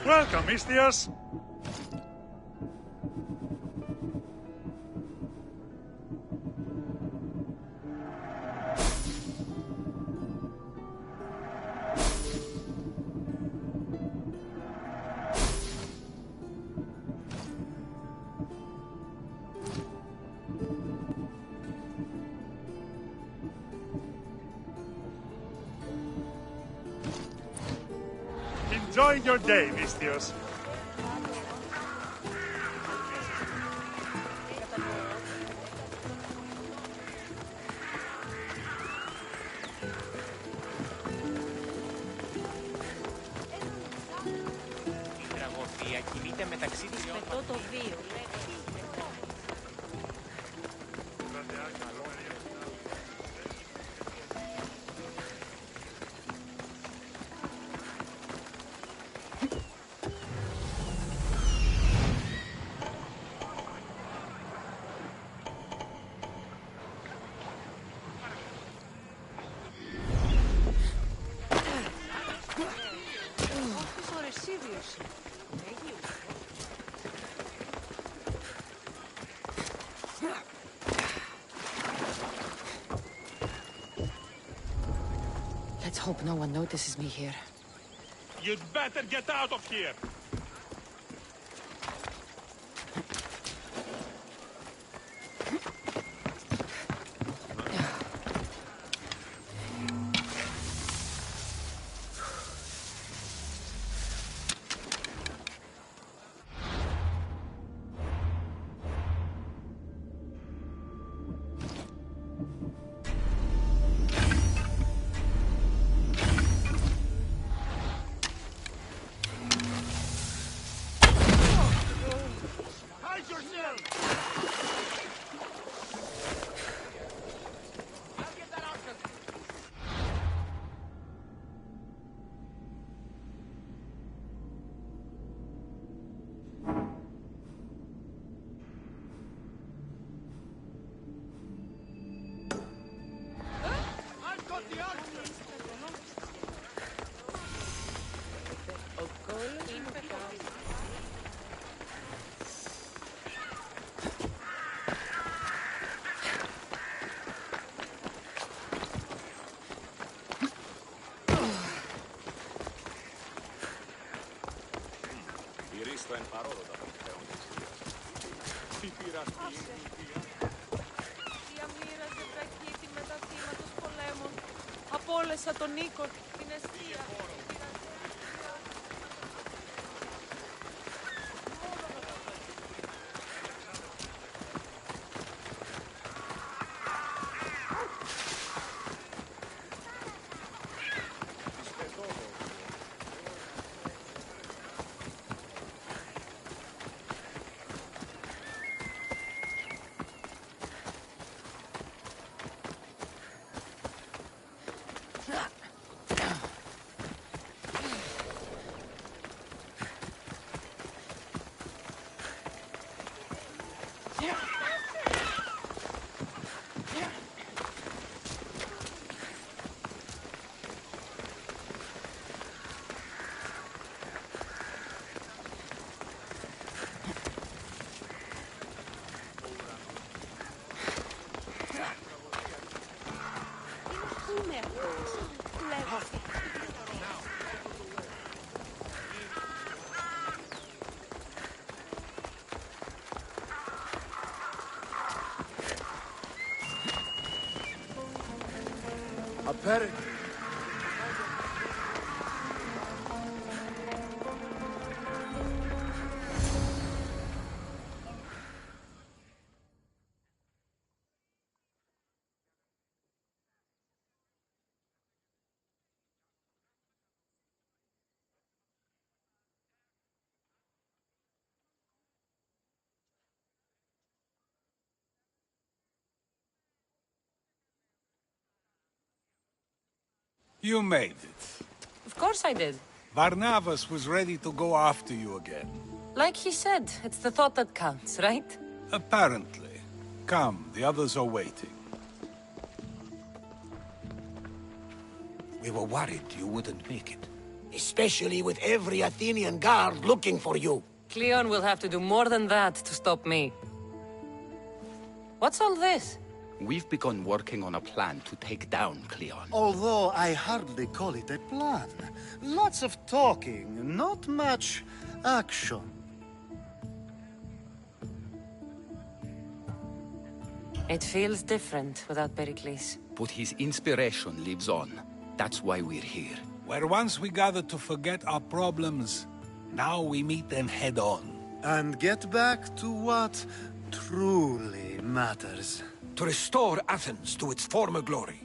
Welcome, Mistios. Enjoy your day, Mistios. Η τραγωδία κινείται μεταξύ της Πετώ το 2. Let's hope no one notices me here. You'd better get out of here. Διαμοίραζε βραχίτη με τα θύματα πολέμων. Απόλεσα τον Νίκο, την αιστεία. Apparently. You made it. Of course I did. Barnabas was ready to go after you again. Like he said, it's the thought that counts, right? Apparently. Come, the others are waiting. We were worried you wouldn't make it. especially with every Athenian guard looking for you. Cleon will have to do more than that to stop me. What's all this? We've begun working on a plan to take down Cleon. Although I hardly call it a plan. Lots of talking, not much action. It feels different without Pericles. But his inspiration lives on. That's why we're here. Where once we gathered to forget our problems, now we meet them head on. And get back to what truly matters. To restore Athens to its former glory.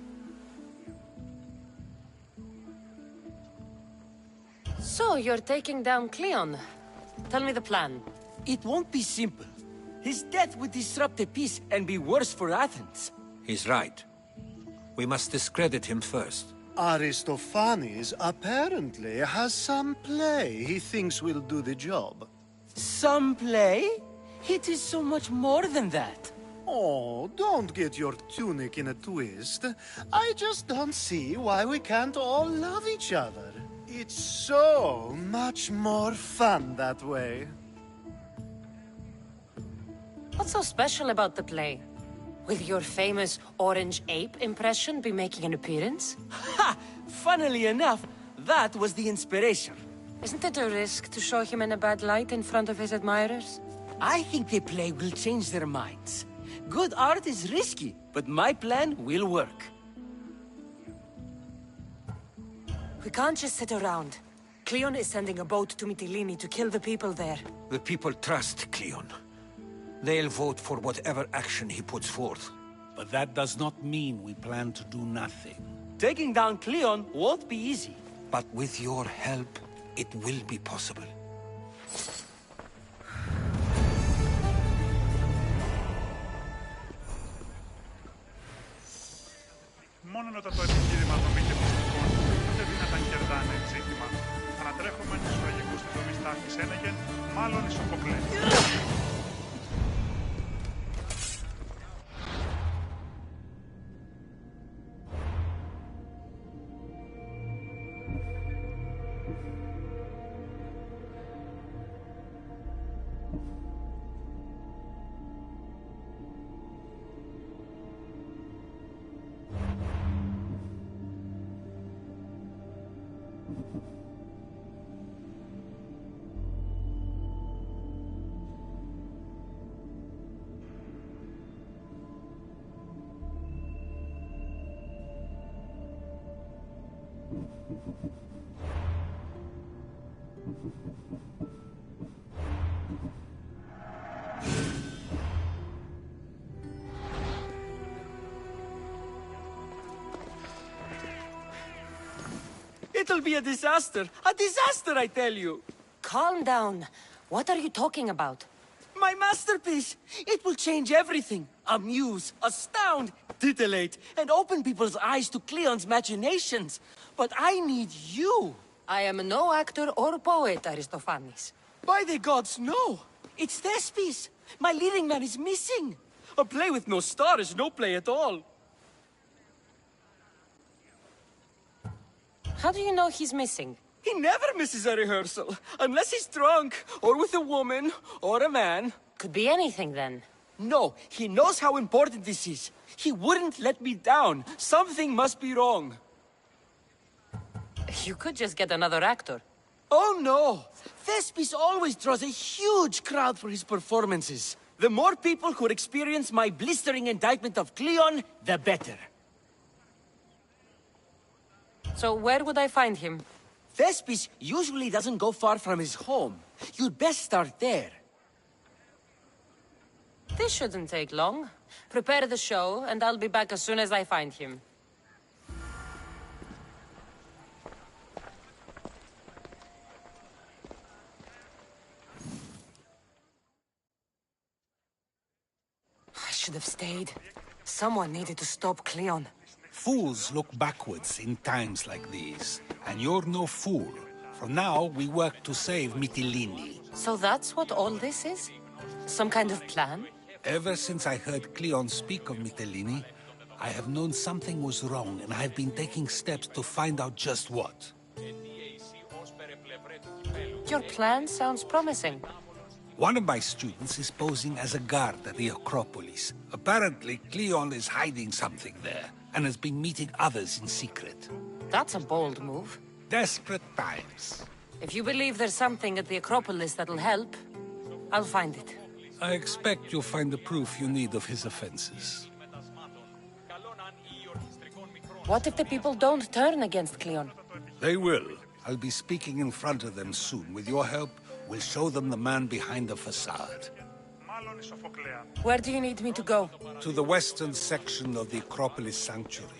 So, you're taking down Cleon. Tell me the plan. It won't be simple. His death would disrupt the peace and be worse for Athens. He's right. We must discredit him first. Aristophanes apparently has some play he thinks will do the job. Some play? It is so much more than that. Oh, don't get your tunic in a twist. I just don't see why we can't all love each other. It's so much more fun that way. What's so special about the play? Will your famous orange ape impression be making an appearance? Ha! Funnily enough, that was the inspiration. Isn't it a risk to show him in a bad light in front of his admirers? I think the play will change their minds. Good art is risky, but my plan will work. We can't just sit around. Cleon is sending a boat to Mytilene to kill the people there. The people trust Cleon. They'll vote for whatever action he puts forth. But that does not mean we plan to do nothing. Taking down Cleon won't be easy. But with your help, it will be possible. Μόνον όταν το επιχείρημα των μη κερδιστικών ούτε δυνατάν κερδάνε ζήτημα, ανατρέχομεν στους τραγικούς της δομής τάφης ένεγεν, μάλλον ισοκοκλέ. It'll be a disaster. A disaster, I tell you. Calm down. What are you talking about? My masterpiece. It will change everything. Amuse, astound, titillate, and open people's eyes to Cleon's machinations. But I need you. I am no actor or poet, Aristophanes. By the gods, no. It's Thespis. My leading man is missing. A play with no star is no play at all. How do you know he's missing? He never misses a rehearsal, unless he's drunk, or with a woman, or a man. Could be anything, then. No, he knows how important this is. He wouldn't let me down. Something must be wrong. You could just get another actor. Oh no! Thespis always draws a huge crowd for his performances. The more people who experience my blistering indictment of Cleon, the better. So where would I find him? Thespis usually doesn't go far from his home. You'd best start there. This shouldn't take long. Prepare the show, and I'll be back as soon as I find him. I should have stayed. Someone needed to stop Cleon. Fools look backwards in times like these. And you're no fool. From now, we work to save Mytilene. So that's what all this is? Some kind of plan? Ever since I heard Cleon speak of Mytilene, I have known something was wrong, and I've been taking steps to find out just what. your plan sounds promising. One of my students is posing as a guard at the Acropolis. Apparently, Cleon is hiding something there, and has been meeting others in secret. That's a bold move. Desperate times. If you believe there's something at the Acropolis that'll help, I'll find it. I expect you'll find the proof you need of his offenses. What if the people don't turn against Cleon? They will. I'll be speaking in front of them soon. With your help, we'll show them the man behind the facade. Where do you need me to go? To the western section of the Acropolis Sanctuary.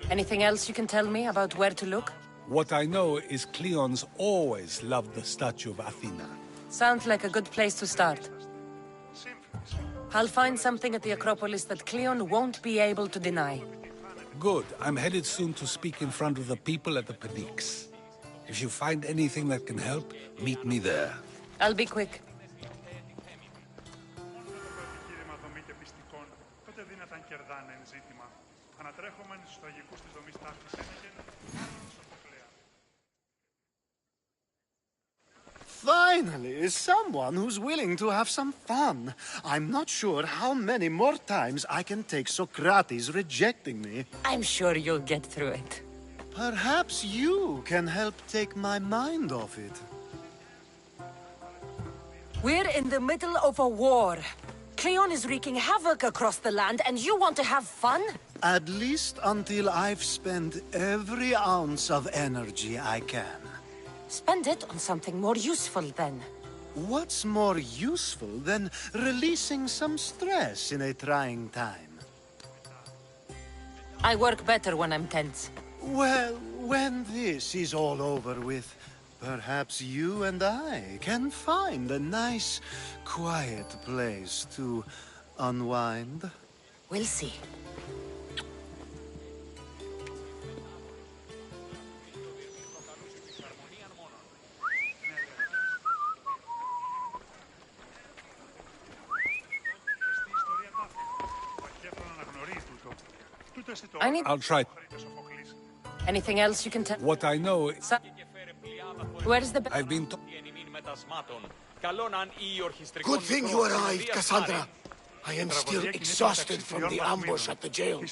Anything else you can tell me about where to look? What I know is Cleon's always loved the statue of Athena. Sounds like a good place to start. I'll find something at the Acropolis that Cleon won't be able to deny. Good. I'm headed soon to speak in front of the people at the Pnyx. If you find anything that can help, meet me there. I'll be quick. Finally, someone who's willing to have some fun. I'm not sure how many more times I can take Socrates rejecting me. I'm sure you'll get through it. Perhaps you can help take my mind off it. We're in the middle of a war. Cleon is wreaking havoc across the land, and you want to have fun? At least until I've spent every ounce of energy I can. Spend it on something more useful, then. What's more useful than releasing some stress in a trying time? I work better when I'm tense. Well, when this is all over with, perhaps you and I can find a nice, quiet place to unwind. We'll see. I'll try. Anything else you can tell? What I know is... Where's the... I've been... Good thing you arrived, Cassandra. I am still exhausted from the ambush at the jail.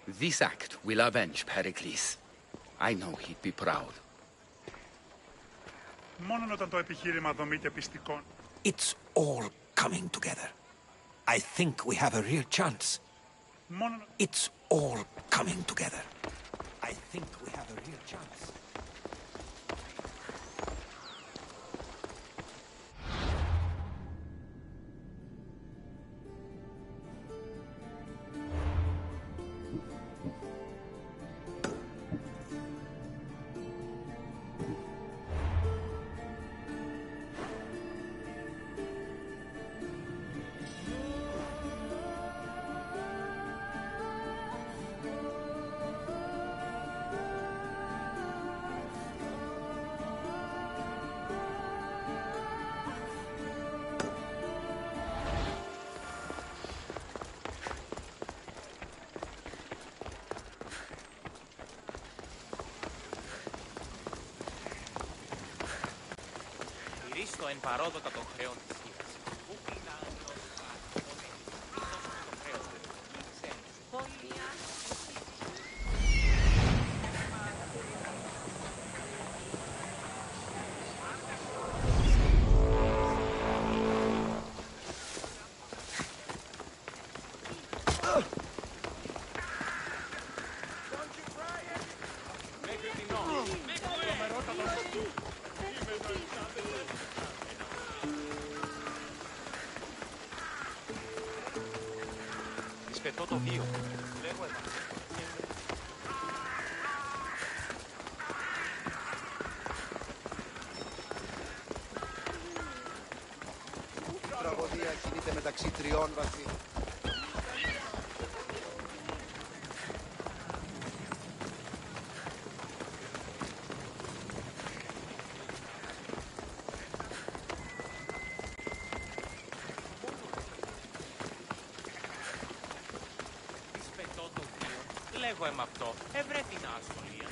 This act will avenge Pericles. I know he'd be proud. It's all coming together. I think we have a real chance. It's all coming together. I think we have a real chance. Στο εν παρόδοτα των χρεών της γης. Πού πεινά το χρέος του. Πετώ το βίο. Λέγω εδώ. Η τραγωδία κινείται μεταξύ τριών βαθμών. Λέγω αυτό. Ευρέ την άσχολια.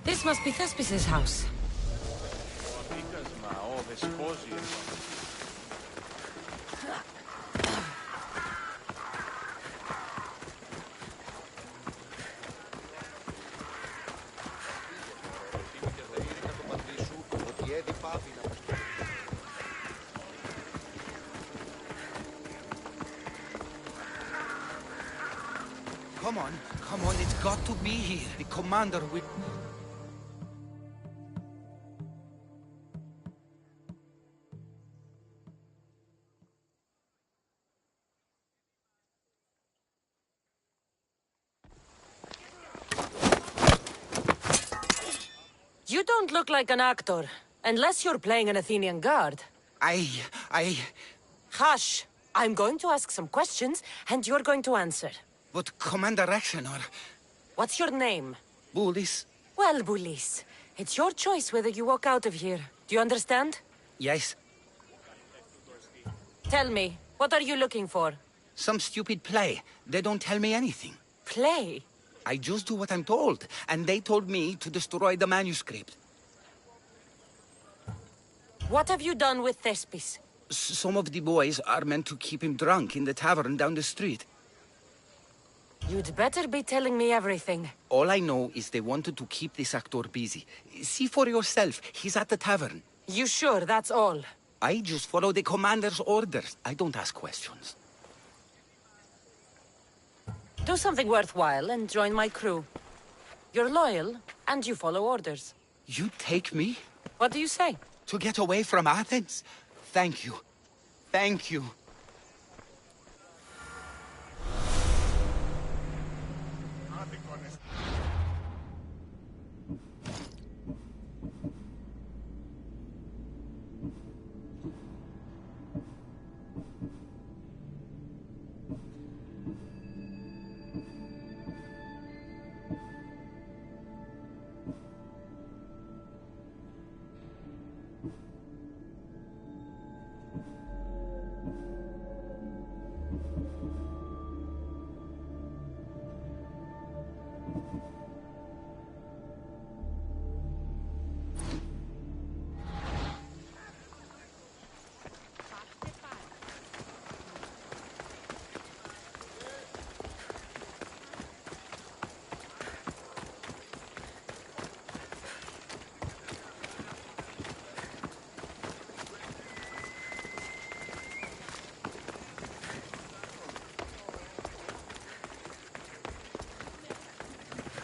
This must be Thespis' house. Come on, it's got to be here. The commander will... You don't look like an actor, unless you're playing an Athenian guard. Hush! I'm going to ask some questions, and you're going to answer. But Commander Rexenor... What's your name? Bulis? Well, Bulis, it's your choice whether you walk out of here. Do you understand? Yes. Tell me, what are you looking for? Some stupid play. They don't tell me anything. Play? I just do what I'm told, and they told me to destroy the manuscript. What have you done with Thespis? Some of the boys are meant to keep him drunk in the tavern down the street. You'd better be telling me everything. All I know is they wanted to keep this actor busy. See for yourself, he's at the tavern. You sure that's all? I just follow the commander's orders. I don't ask questions. Do something worthwhile and join my crew. You're loyal, and you follow orders. You take me? What do you say? To get away from Athens? Thank you. Thank you.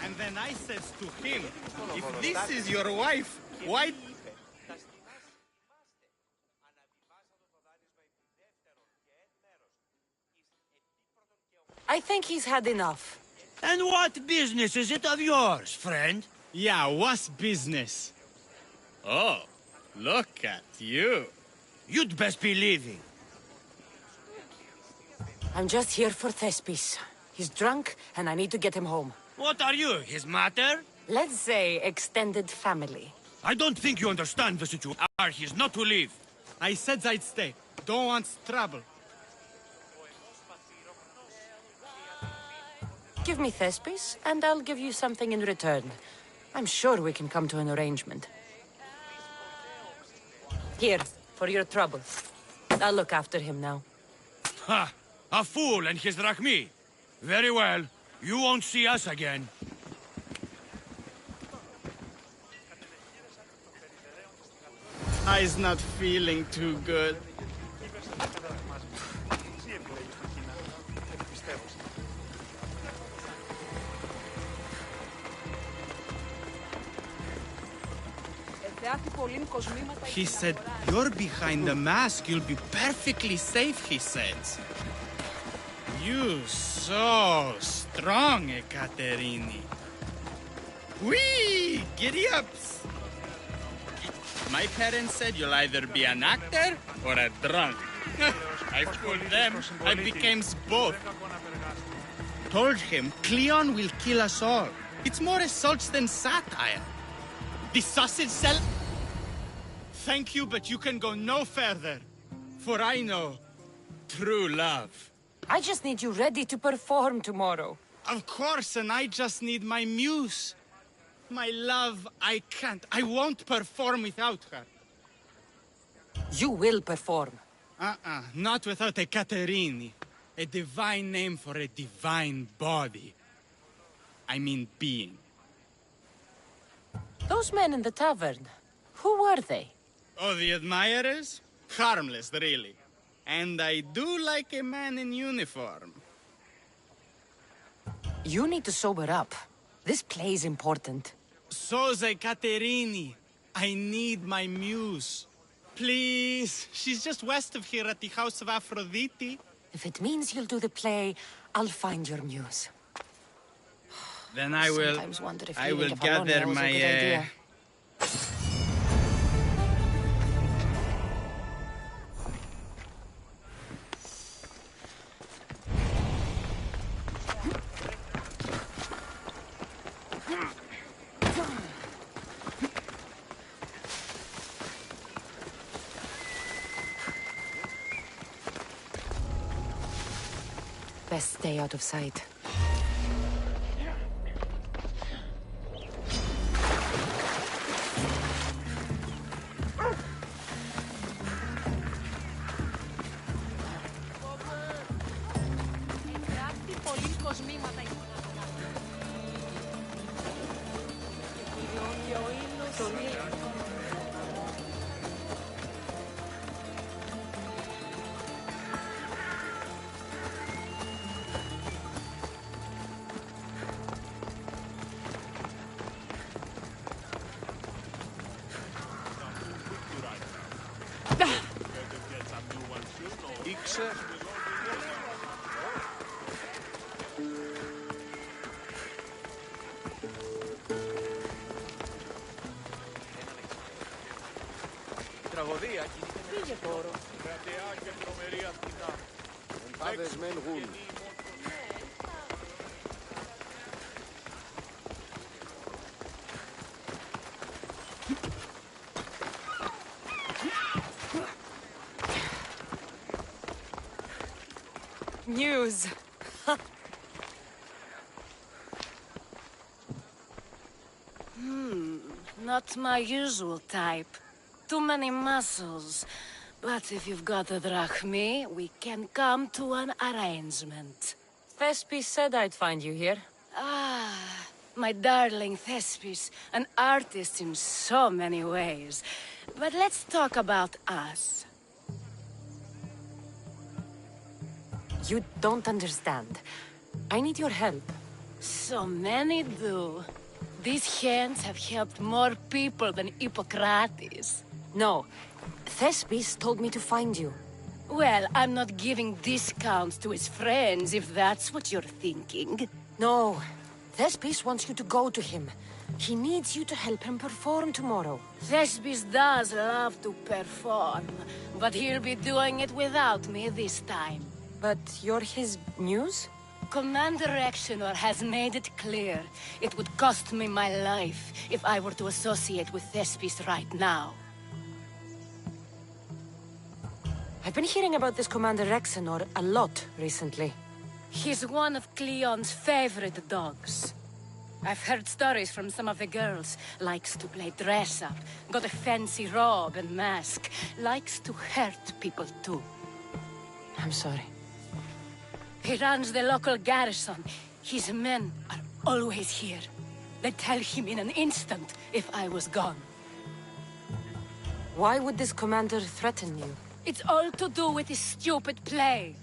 And then I says to him, if this is your wife, why... I think he's had enough. And what business is it of yours, friend? Yeah, what's business? Oh, look at you. You'd best be leaving. I'm just here for Thespis. He's drunk, and I need to get him home. What are you, his mater? Let's say extended family. I don't think you understand the situation. He's not to leave. I said I'd stay. Don't want trouble. Give me Thespis, and I'll give you something in return. I'm sure we can come to an arrangement. Here, for your trouble. I'll look after him now. Ha! A fool and his drachmi. Very well. You won't see us again. I's not feeling too good. He said, you're behind the mask, you'll be perfectly safe, he says. You so strong, Ekaterini. Whee! Giddy-ups! My parents said you'll either be an actor or a drunk. I fooled them. I became both. Told him Cleon will kill us all. It's more assaults than satire. The sausage cell... Thank you, but you can go no further. For I know true love. I just need you ready to perform tomorrow. Of course, and I just need my muse. My love, I can't. I won't perform without her. You will perform. Not without a Caterini. A divine name for a divine body. I mean being. Those men in the tavern, who were they? Oh, the admirers? Harmless, really. And I do like a man in uniform. You need to sober up. This play is important. Soze Caterini. I need my muse. Please. She's just west of here at the House of Aphrodite. If it means you'll do the play, I'll find your muse. Then I will... Sometimes wonder if I will leaving Apollonia gather was a my... good idea. Best stay out of sight. Τραγωδία πήγε πόρο. Κρατεά και τρομερή ασκητά. Εμφάδες μεν γουν. News. Not my usual type. Too many muscles. But if you've got a drachmi, we can come to an arrangement. Thespis said I'd find you here. Ah, my darling Thespis, an artist in so many ways. But let's talk about us. You don't understand. I need your help. So many do. These hands have helped more people than Hippocrates. No. Thespis told me to find you. Well, I'm not giving discounts to his friends, if that's what you're thinking. No. Thespis wants you to go to him. He needs you to help him perform tomorrow. Thespis does love to perform, but he'll be doing it without me this time. But you're his muse? Commander Exenor has made it clear it would cost me my life if I were to associate with Thespis right now. I've been hearing about this Commander Exenor a lot recently. He's one of Cleon's favorite dogs. I've heard stories from some of the girls. Likes to play dress-up, got a fancy robe and mask. Likes to hurt people too. I'm sorry. He runs the local garrison. His men are always here. They'd tell him in an instant if I was gone. Why would this commander threaten you? It's all to do with his stupid play.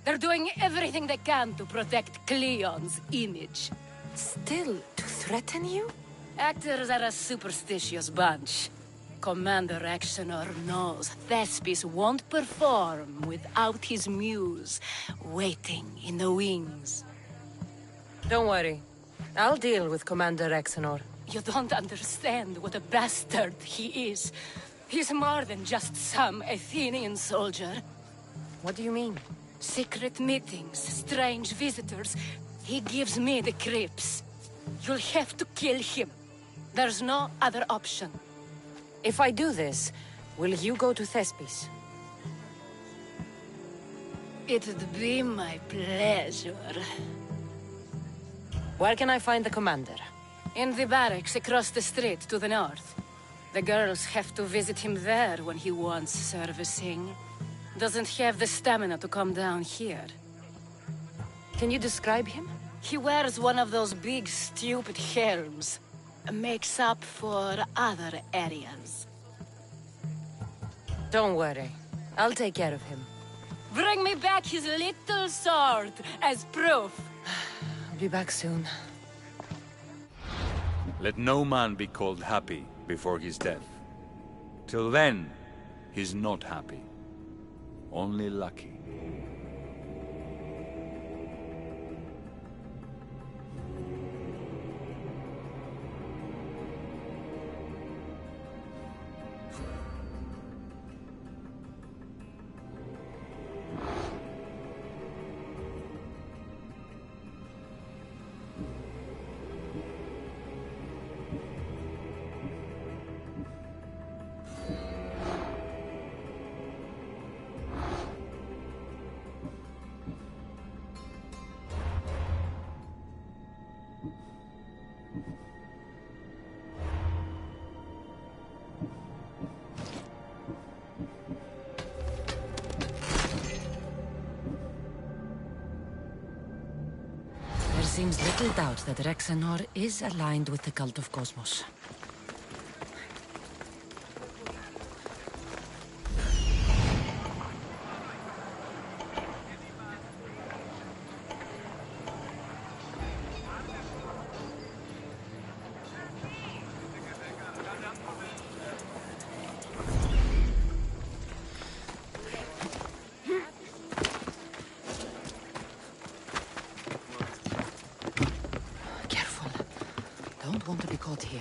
They're doing everything they can to protect Cleon's image. Still, to threaten you? Actors are a superstitious bunch. Commander Exenor knows Thespis won't perform without his muse waiting in the wings. Don't worry. I'll deal with Commander Exenor. You don't understand what a bastard he is. He's more than just some Athenian soldier. What do you mean? Secret meetings, strange visitors. He gives me the creeps. You'll have to kill him. There's no other option. If I do this, will you go to Thespis? It'd be my pleasure. Where can I find the commander? In the barracks across the street to the north. The girls have to visit him there when he wants servicing. Doesn't have the stamina to come down here. Can you describe him? He wears one of those big, stupid helms. Makes up for other areas. Don't worry. I'll take care of him. Bring me back his little sword as proof. I'll be back soon. Let no man be called happy before his death. Till then, he's not happy. Only lucky. There seems little doubt that Rexenor is aligned with the cult of Cosmos. Don't want to be caught here.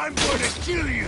I'm going to kill you!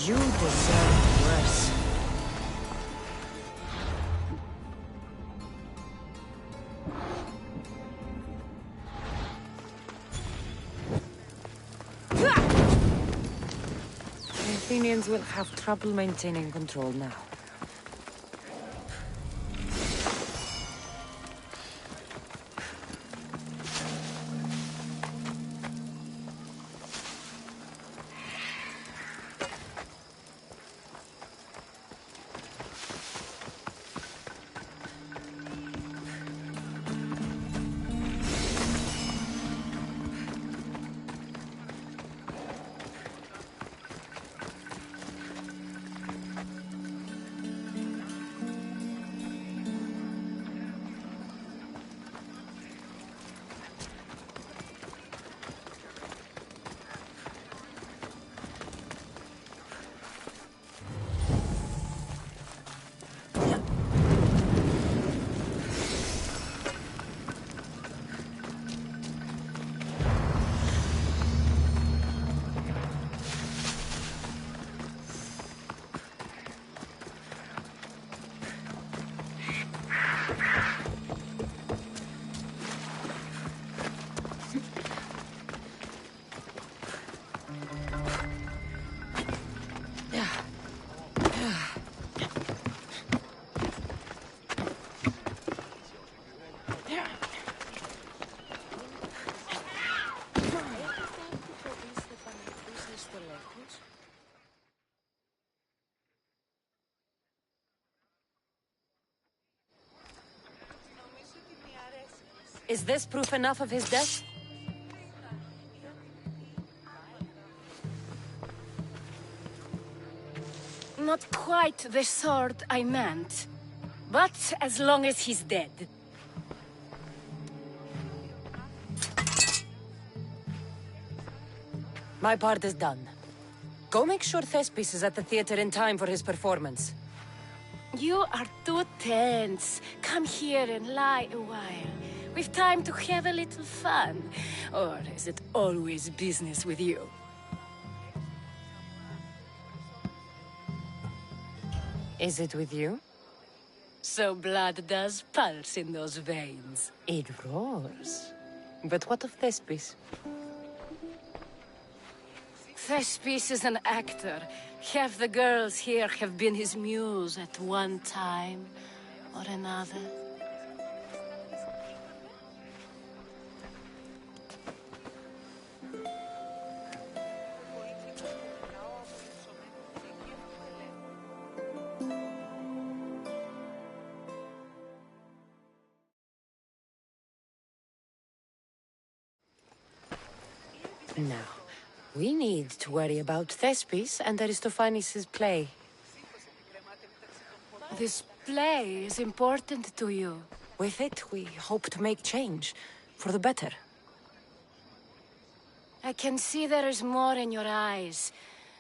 You deserve worse. The Athenians will have trouble maintaining control now. Is this proof enough of his death? Not quite the sort I meant. But as long as he's dead. My part is done. Go make sure Thespis is at the theater in time for his performance. You are too tense. Come here and lie a while. We've time to have a little fun. Or is it always business with you? Is it with you? So blood does pulse in those veins. It roars. But what of Thespis? Thespis is an actor. Half the girls here have been his muse at one time or another. Now, we need to worry about Thespis and Aristophanes' play. This play is important to you. With it, we hope to make change, for the better. I can see there is more in your eyes,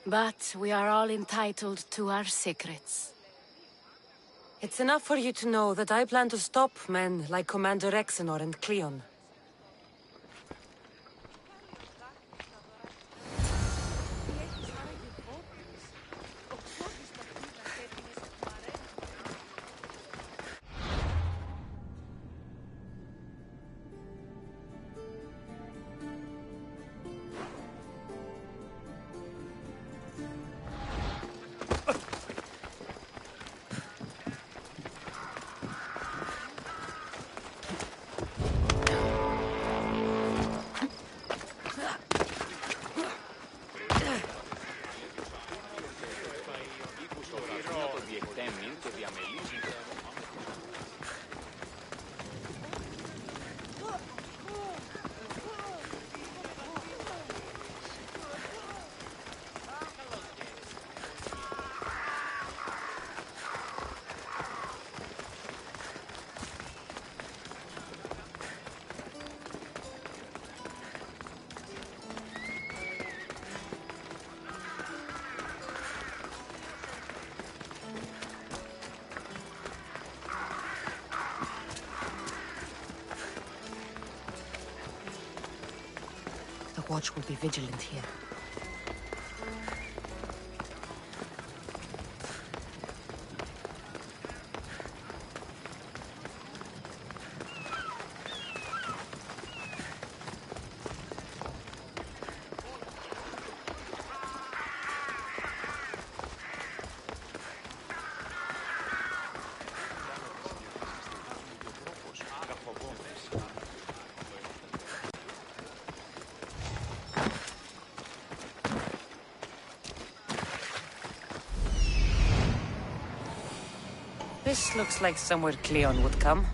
but we are all entitled to our secrets. It's enough for you to know that I plan to stop men like Commander Exenor and Cleon. watch will be vigilant here. This looks like somewhere Cleon would come.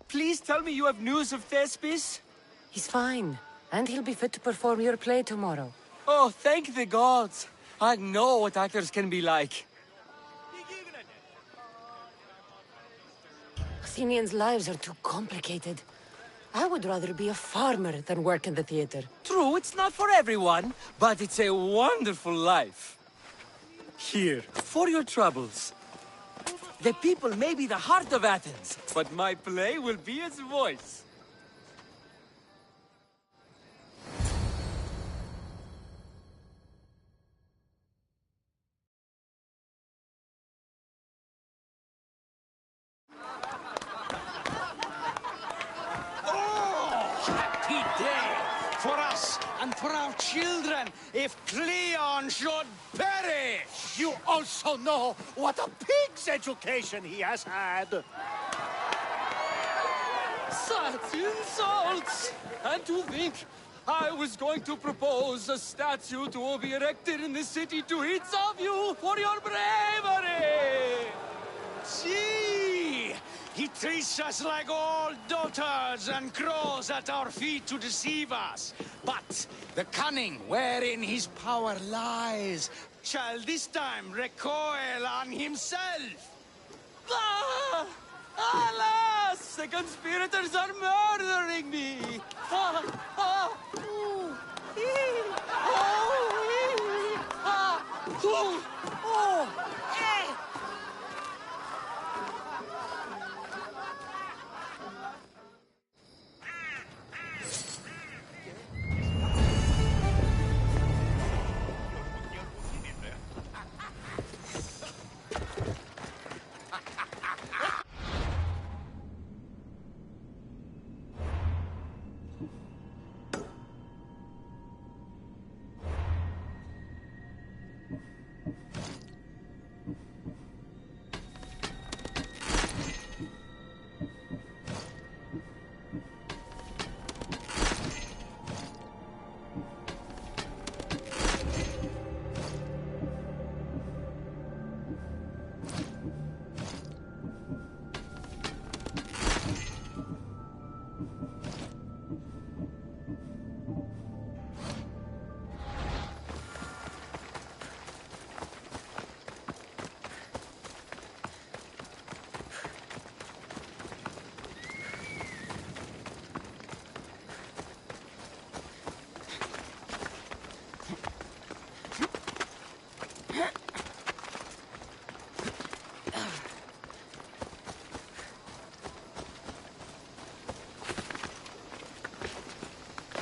Please tell me you have news of Thespis? He's fine, and he'll be fit to perform your play tomorrow. Oh, thank the gods! I know what actors can be like. Athenians' lives are too complicated. I would rather be a farmer than work in the theater. True, it's not for everyone, but it's a wonderful life. Here, for your troubles. The people may be the heart of Athens, but my play will be its voice. Happy day for us and for our children if Cleon should perish! You also know what a pig's education he has had. Such insults! And to think I was going to propose a statue to be erected in the city to each of you for your bravery! See! He treats us like old dotards and crawls at our feet to deceive us. But the cunning wherein his power lies shall this time recoil on himself. Ah! Alas! The conspirators are murdering me! Ah! Ah! Ooh! Ee! Oh! Ee! Ah! Ooh! Oh! Eh!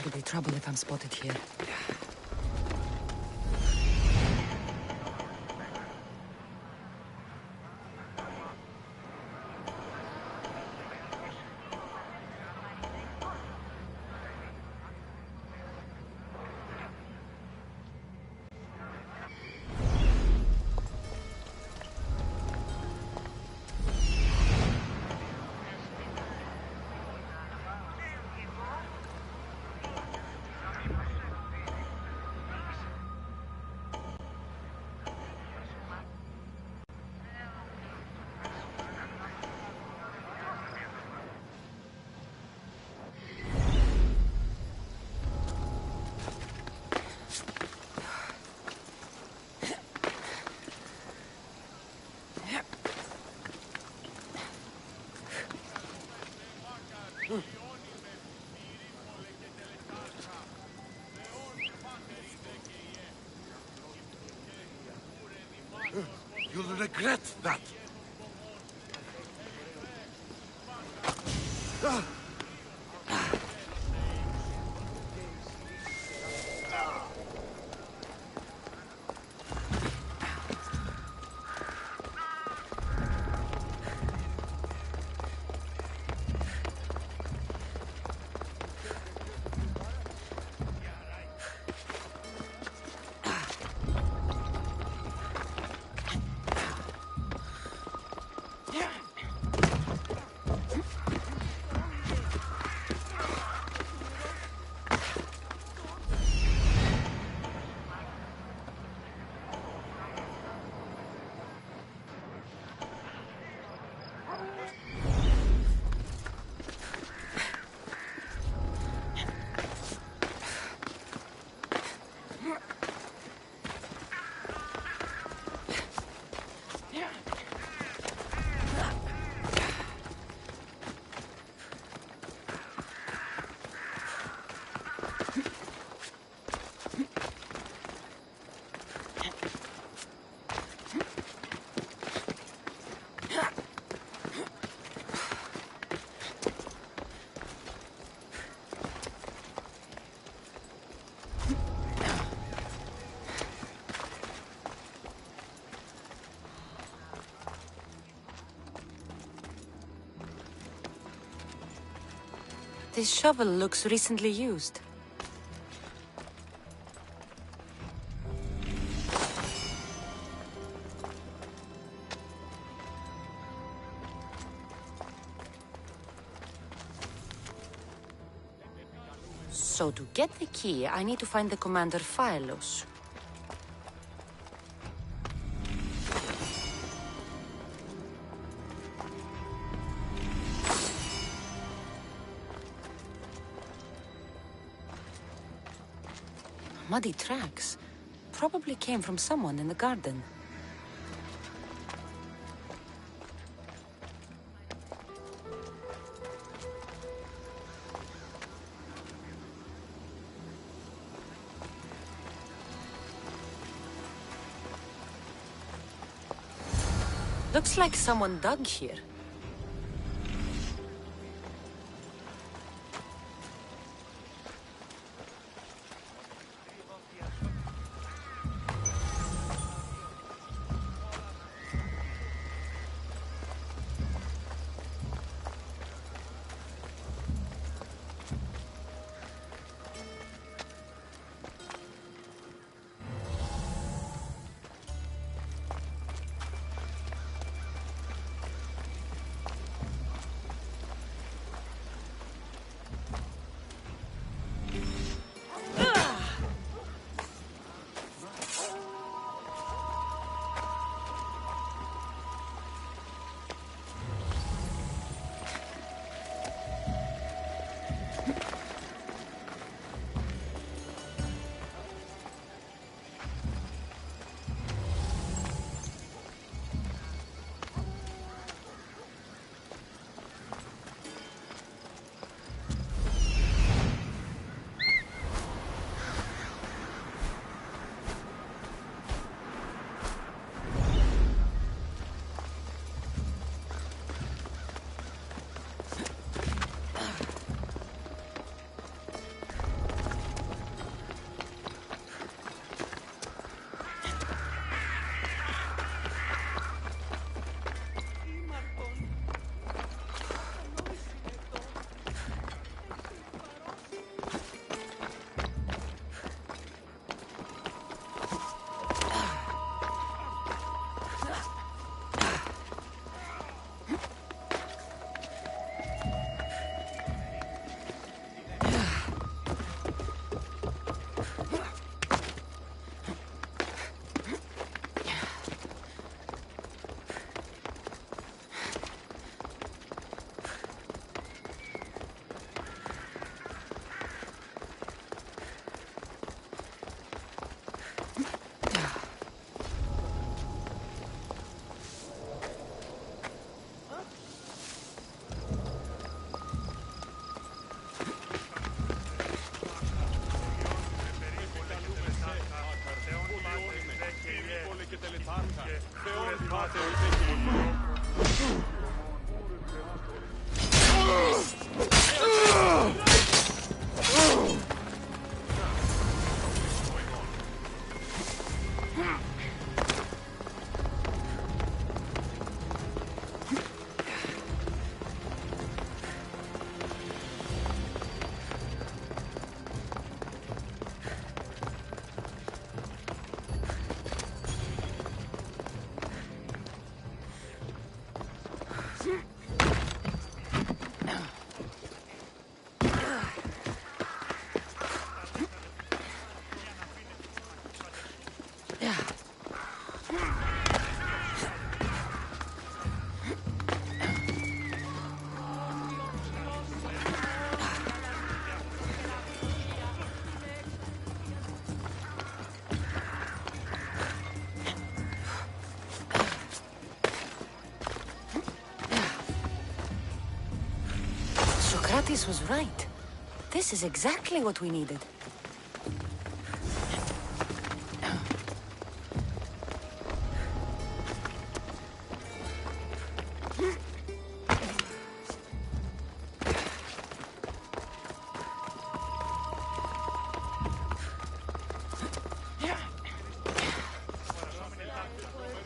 It'll be trouble if I'm spotted here. You'll regret that. This shovel looks recently used. So to get the key, I need to find the commander Phylos. Muddy tracks. Probably came from someone in the garden. Looks like someone dug here. Socrates was right. This is exactly what we needed.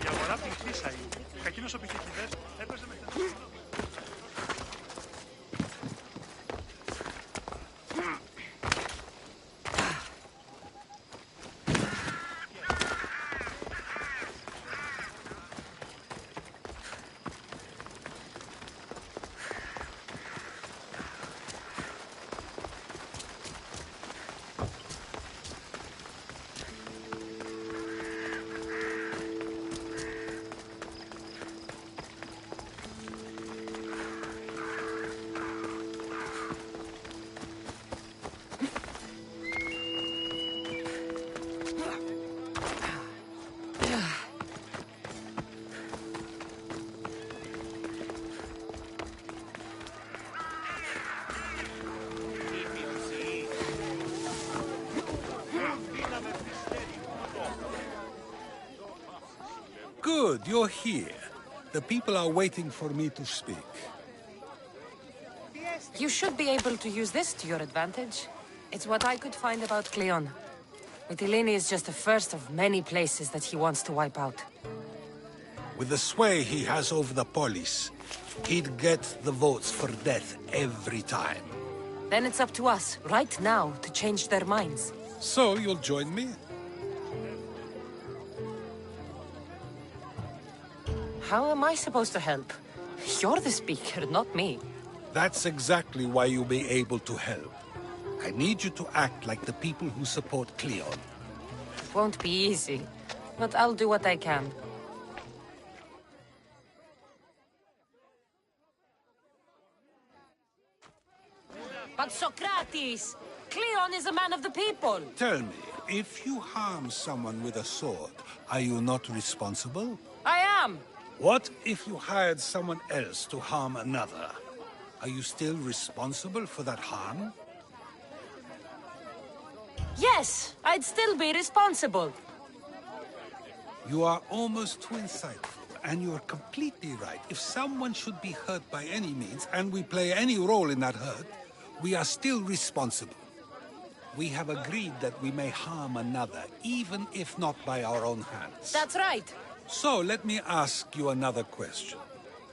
Η αγορά πληθύσα είναι. Κακίνος ο πικεκιδές έπαιζε με ταινία. Good, you're here. The people are waiting for me to speak. You should be able to use this to your advantage. It's what I could find about Cleon. Mytilene is just the first of many places that he wants to wipe out. With the sway he has over the polis, he'd get the votes for death every time. Then it's up to us, right now, to change their minds. So you'll join me? How am I supposed to help? You're the speaker, not me. That's exactly why you'll be able to help. I need you to act like the people who support Cleon. It won't be easy, but I'll do what I can. But Socrates! Cleon is a man of the people! Tell me, if you harm someone with a sword, are you not responsible? I am! What if you hired someone else to harm another? Are you still responsible for that harm? Yes, I'd still be responsible. You are almost too insightful, and you are completely right. If someone should be hurt by any means, and we play any role in that hurt, we are still responsible. We have agreed that we may harm another, even if not by our own hands. That's right. So, let me ask you another question.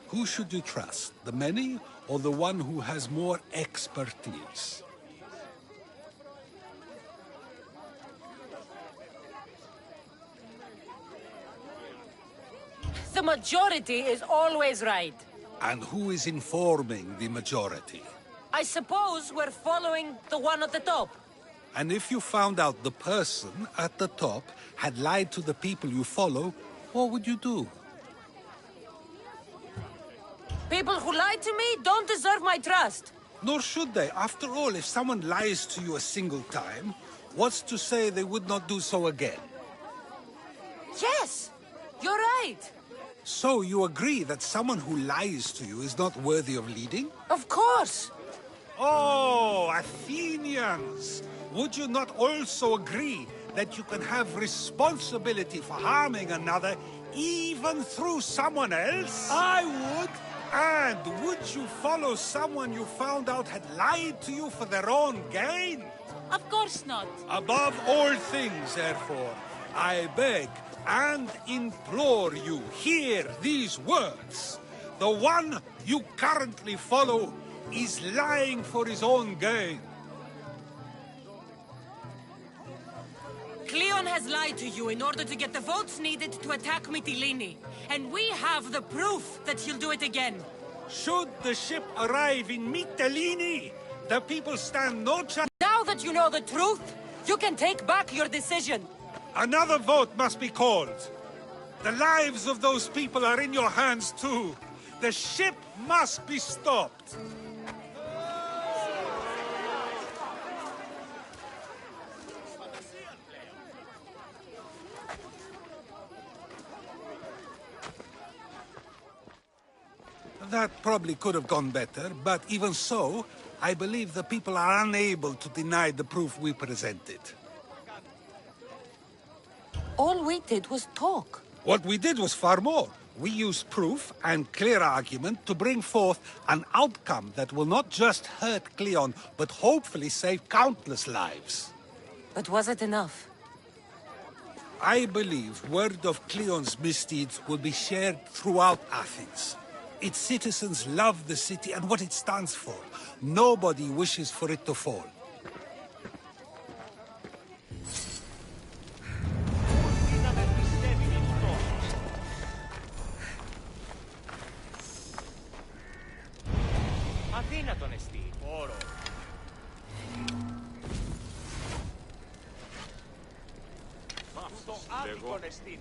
Who should you trust, the many or the one who has more expertise? The majority is always right. And who is informing the majority? I suppose we're following the one at the top. And if you found out the person at the top had lied to the people you follow, what would you do? People who lie to me don't deserve my trust. Nor should they. After all, if someone lies to you a single time, what's to say they would not do so again? Yes, you're right. So you agree that someone who lies to you is not worthy of leading? Of course. Oh, Athenians! Would you not also agree that you can have responsibility for harming another even through someone else? I would. And would you follow someone you found out had lied to you for their own gain? Of course not. Above all things, therefore, I beg and implore you, hear these words. The one you currently follow is lying for his own gain. Cleon has lied to you in order to get the votes needed to attack Mytilene. And we have the proof that he'll do it again. Should the ship arrive in Mytilene, the people stand no chance. Now that you know the truth, you can take back your decision. Another vote must be called. The lives of those people are in your hands too. The ship must be stopped. That probably could have gone better, but even so, I believe the people are unable to deny the proof we presented. All we did was talk. What we did was far more. We used proof and clear argument to bring forth an outcome that will not just hurt Cleon, but hopefully save countless lives. But was it enough? I believe word of Cleon's misdeeds will be shared throughout Athens. Its citizens love the city and what it stands for. Nobody wishes for it to fall. Αδύνατον εστί. Όρο. Αυτό άδικον εστί.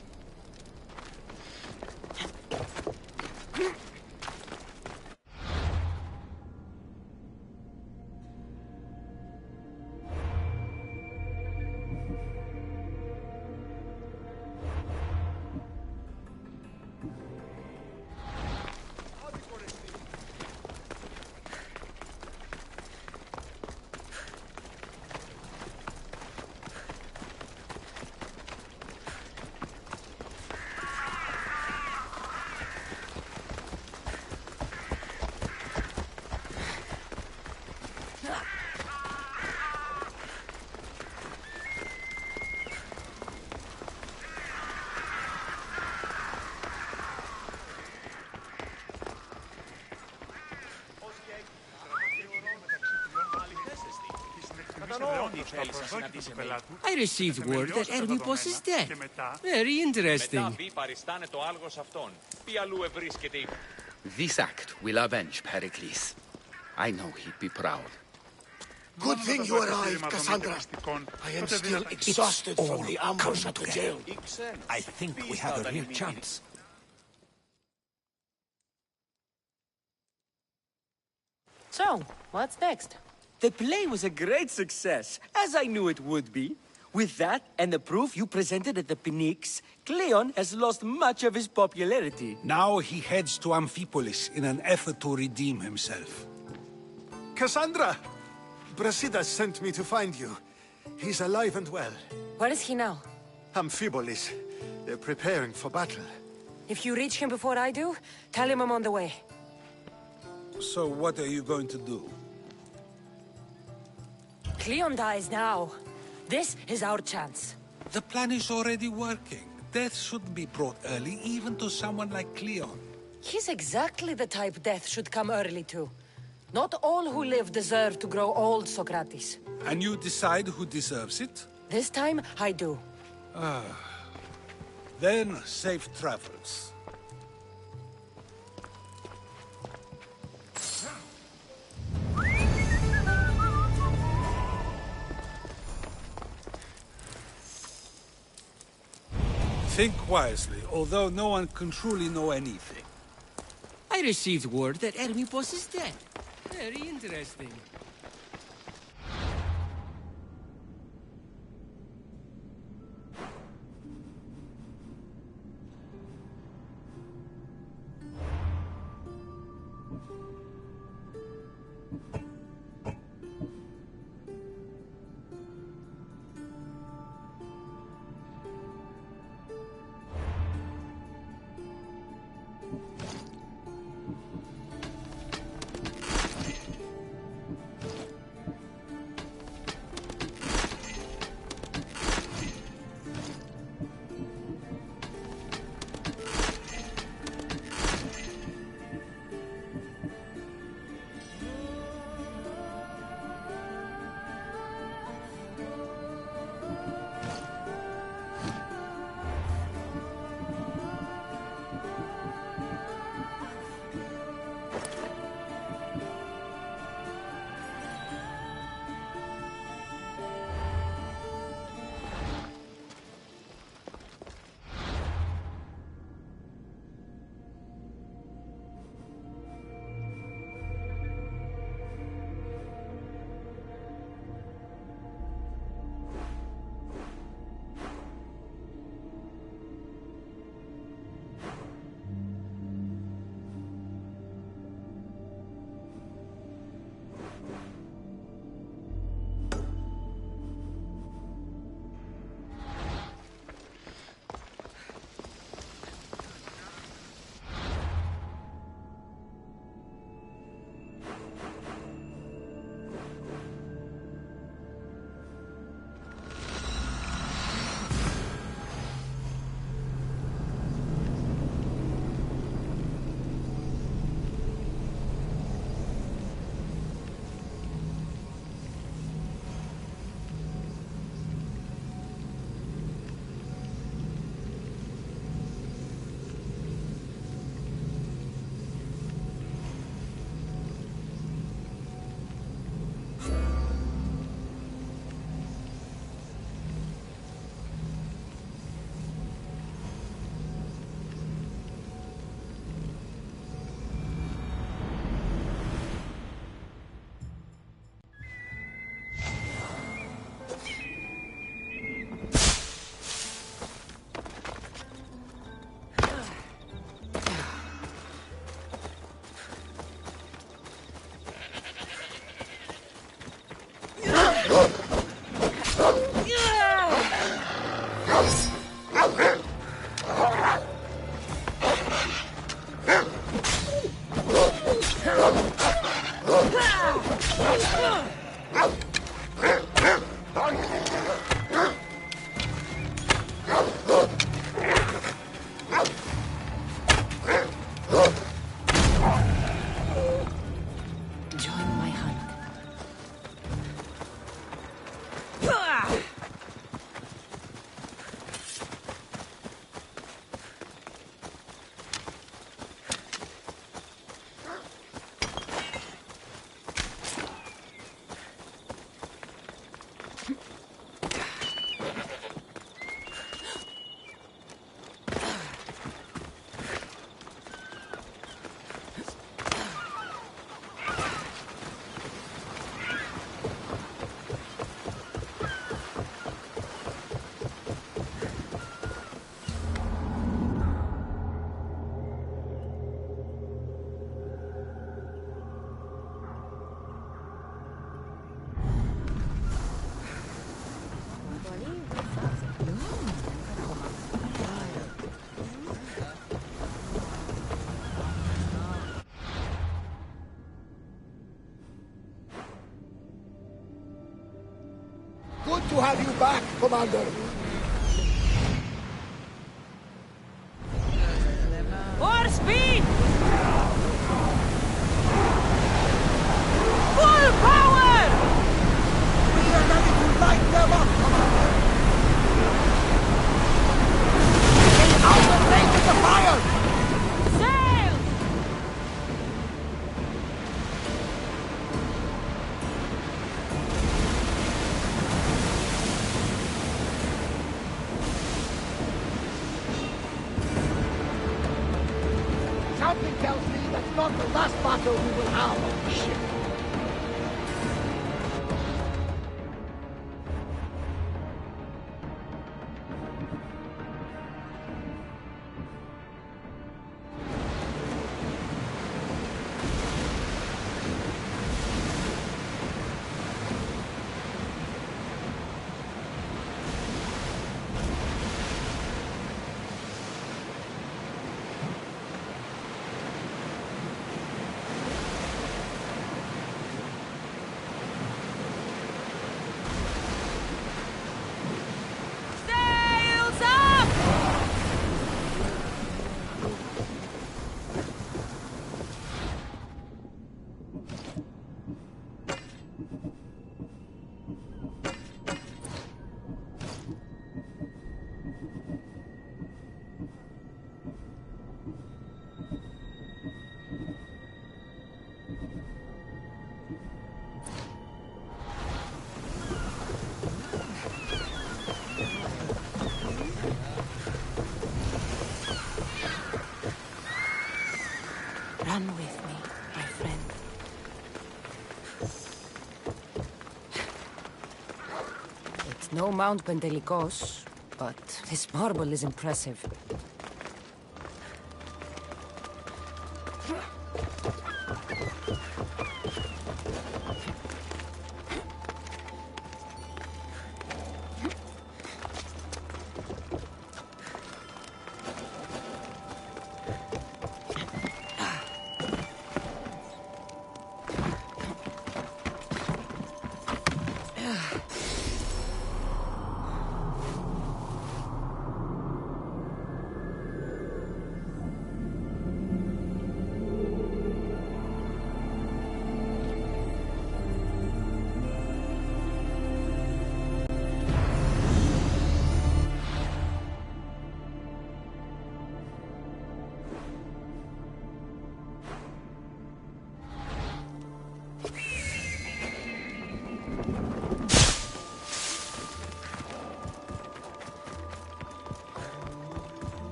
I received word that Hermippos is dead. Very interesting. This act will avenge Pericles. I know he'd be proud. Good thing you arrived, Cassandra. I am still exhausted from the ambush at the jail. I think we have a real chance. So, what's next? The play was a great success, as I knew it would be. With that, and the proof you presented at the Pnyx, Cleon has lost much of his popularity. Now he heads to Amphipolis in an effort to redeem himself. Cassandra! Brasidas sent me to find you. He's alive and well. Where is he now? Amphipolis. They're preparing for battle. If you reach him before I do, tell him I'm on the way. So what are you going to do? Cleon dies now. This is our chance. The plan is already working. Death shouldn't be brought early, even to someone like Cleon. He's exactly the type death should come early to. Not all who live deserve to grow old, Socrates. And you decide who deserves it? This time, I do. Then, safe travels. Think wisely, although no one can truly know anything. I received word that Hermippos is dead. Very interesting. Good to have you back, Commander. More speed! Full power! We are ready to light them up, Commander. Get out of range of the fire! Sail! Something tells me that's not the last battle we will have on the ship. Sails up! Run with me, my friend. It's no Mount Pentelicos, but this marble is impressive.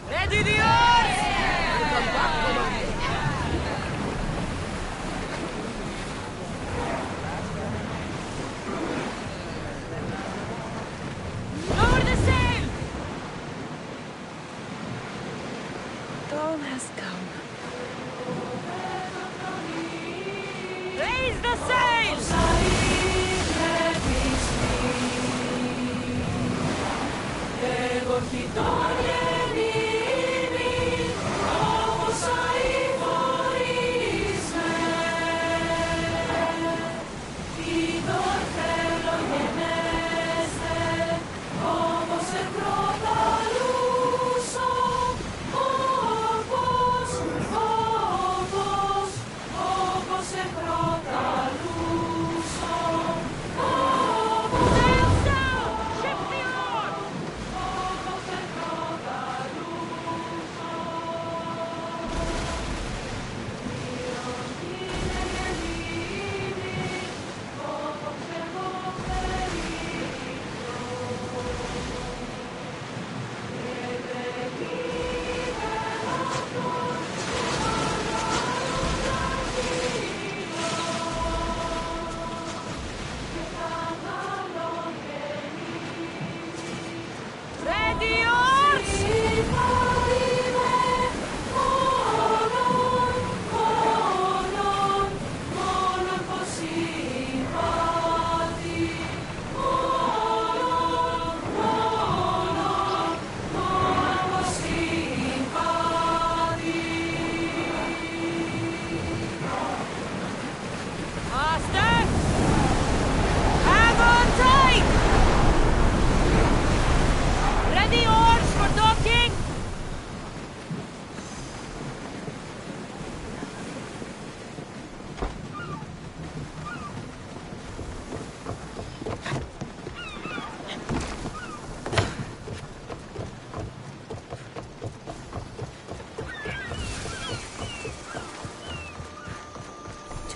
Ready the oars! Lower the sail! dawn has come. Raise the sails!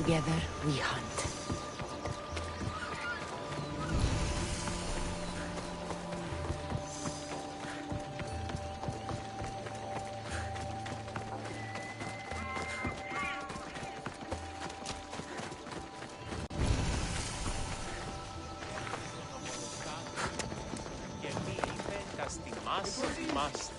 Together we hunt. Και μη είπε τα στιγμάς μας.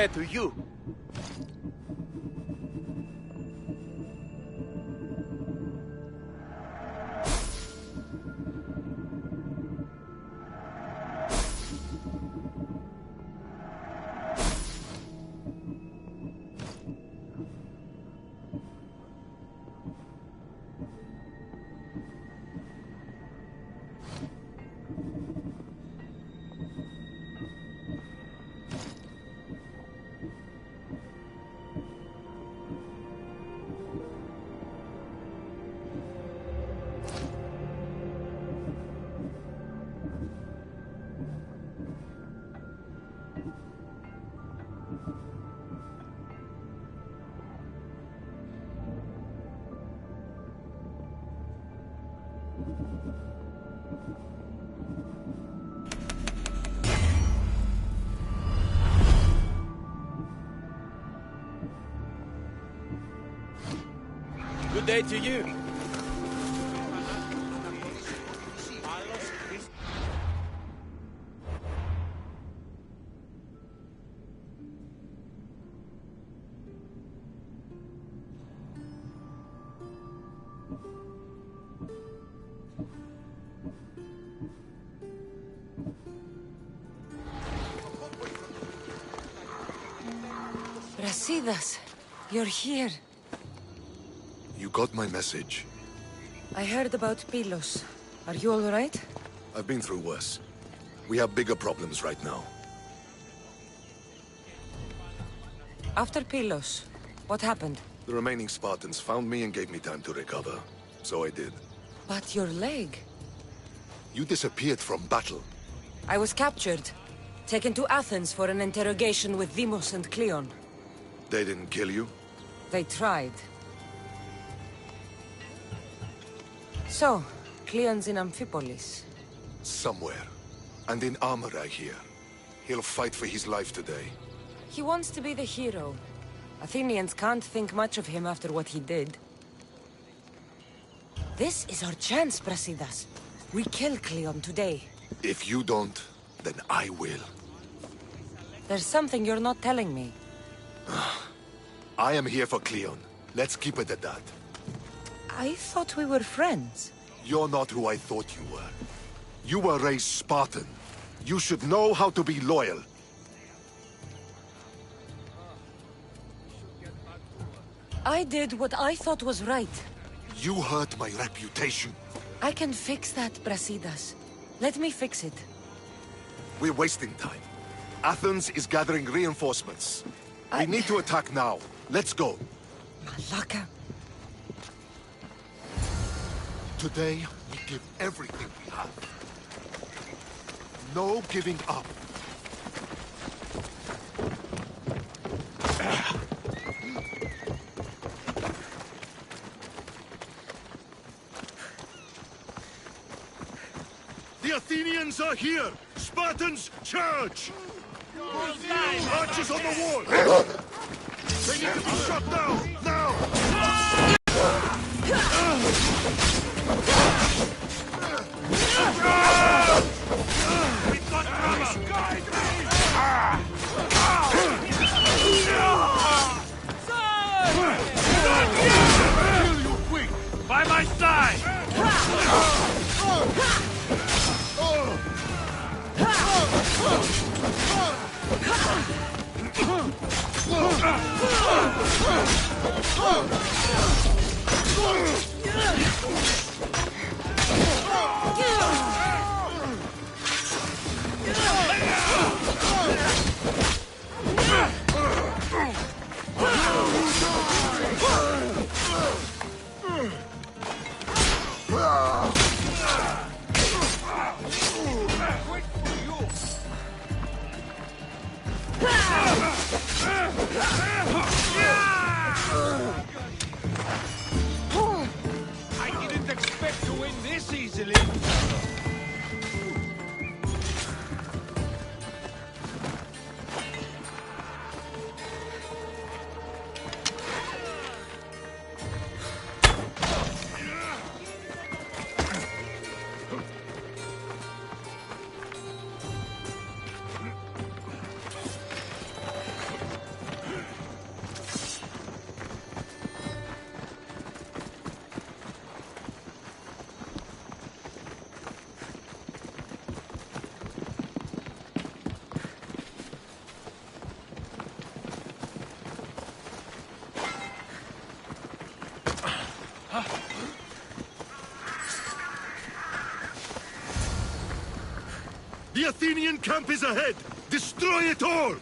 Here to you. Good day to you. Brasidas, you're here. You got my message. I heard about Pylos. Are you all right? I've been through worse. We have bigger problems right now. After Pylos, what happened? The remaining Spartans found me and gave me time to recover. So I did. But your leg? You disappeared from battle. I was captured. Taken to Athens for an interrogation with Deimos and Cleon. They didn't kill you? They tried. So, Cleon's in Amphipolis. Somewhere. And in armor, I hear. He'll fight for his life today. He wants to be the hero. Athenians can't think much of him after what he did. This is our chance, Brasidas. We kill Cleon today. If you don't, then I will. There's something you're not telling me. I am here for Cleon. Let's keep it at that. I thought we were friends. You're not who I thought you were. You were raised Spartan. You should know how to be loyal. I did what I thought was right. You hurt my reputation. I can fix that, Brasidas. Let me fix it. We're wasting time. Athens is gathering reinforcements. We need to attack now. Let's go. Malaka. Today, we give everything we have. No giving up. The Athenians are here! Spartans, charge! Archers on the wall! They need to be shot down! Now! We've got cover! Guide me! Kill you quick! By my side! The Athenian camp is ahead! Destroy it all!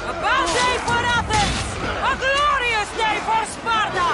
A bad day for Athens! A glorious day for Sparta!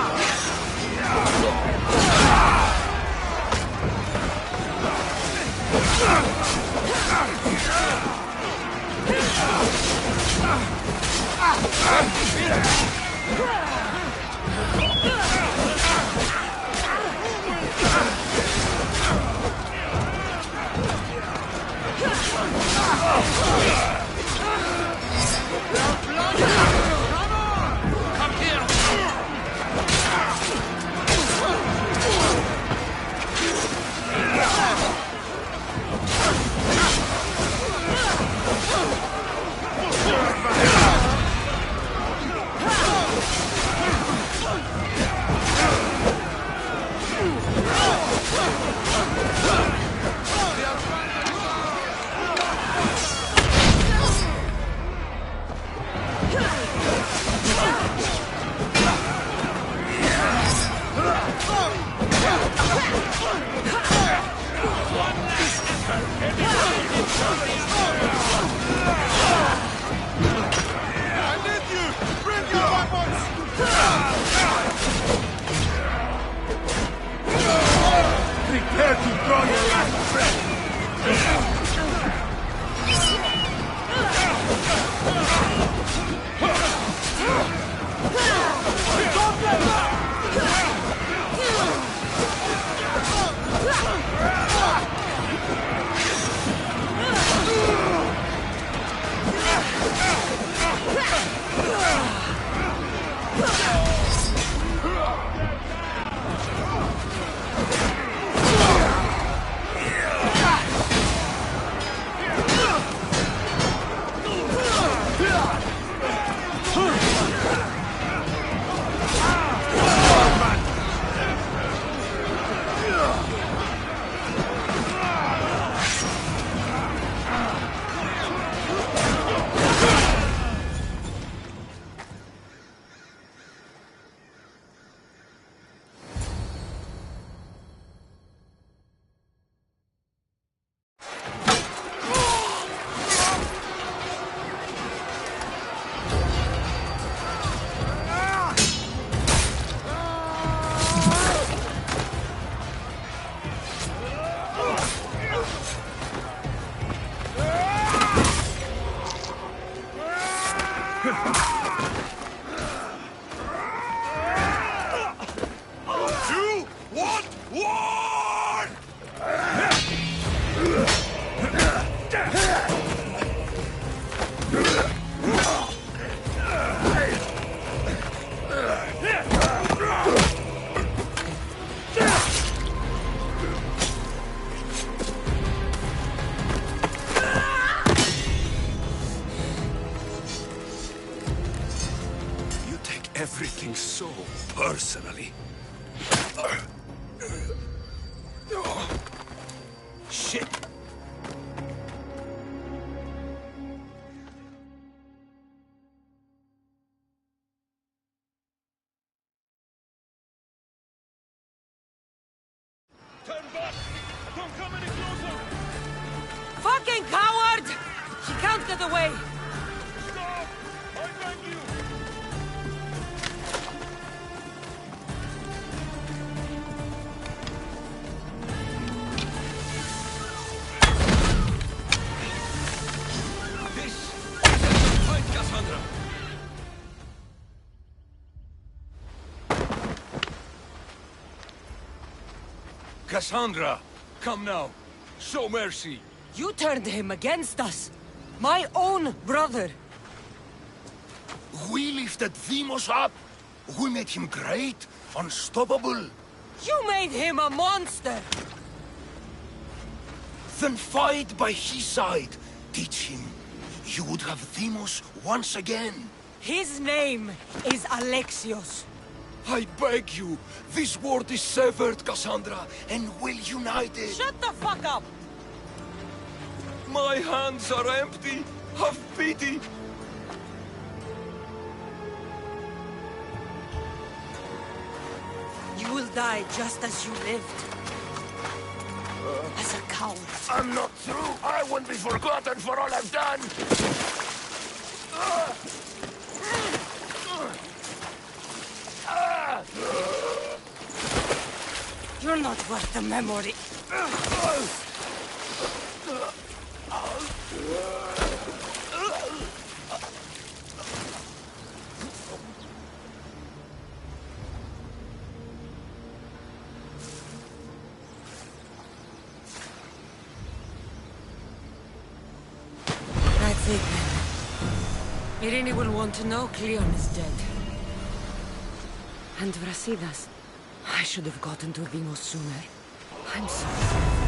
Prepare to draw your last breath! Everything so personally. Shit! Turn back! Don't come any closer! Fucking coward! He can't get away! Stop! I beg you! Cassandra, come now. Show mercy. You turned him against us. My own brother. We lifted Deimos up. We made him great, unstoppable. You made him a monster. Then fight by his side. Teach him. You would have Deimos once again. His name is Alexios. I beg you. This world is severed, Cassandra, and will unite it. Shut the fuck up! My hands are empty. Have pity. You will die just as you lived. As a coward. I'm not through. I won't be forgotten for all I've done. You're not worth the memory. That's it then. Irene will want to know Cleon is dead. And Brasidas. I should have gotten to Deimos sooner. I'm sorry.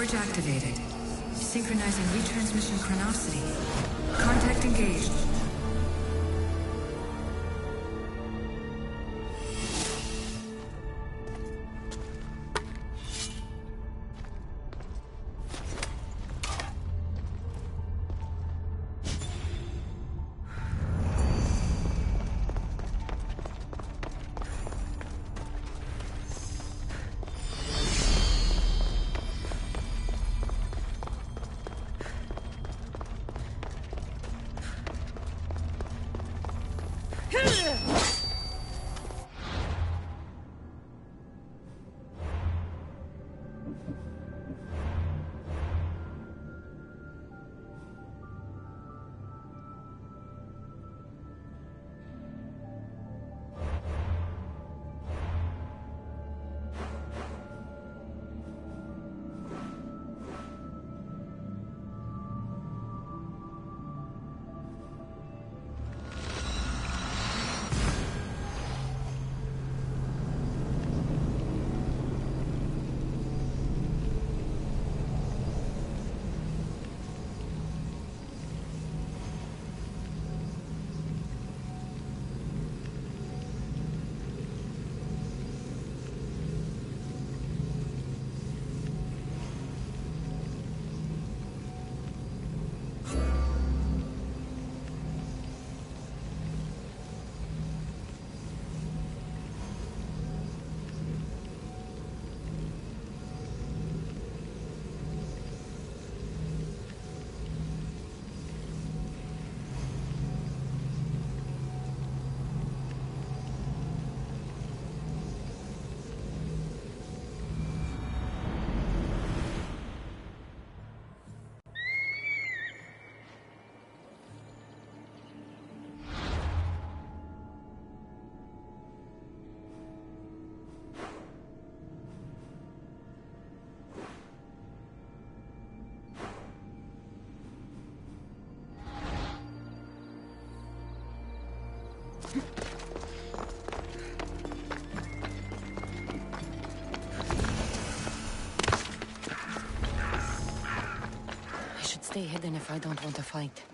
Forge activated. Synchronizing retransmission chronicity. Contact engaged. Stay hidden if I don't want to fight.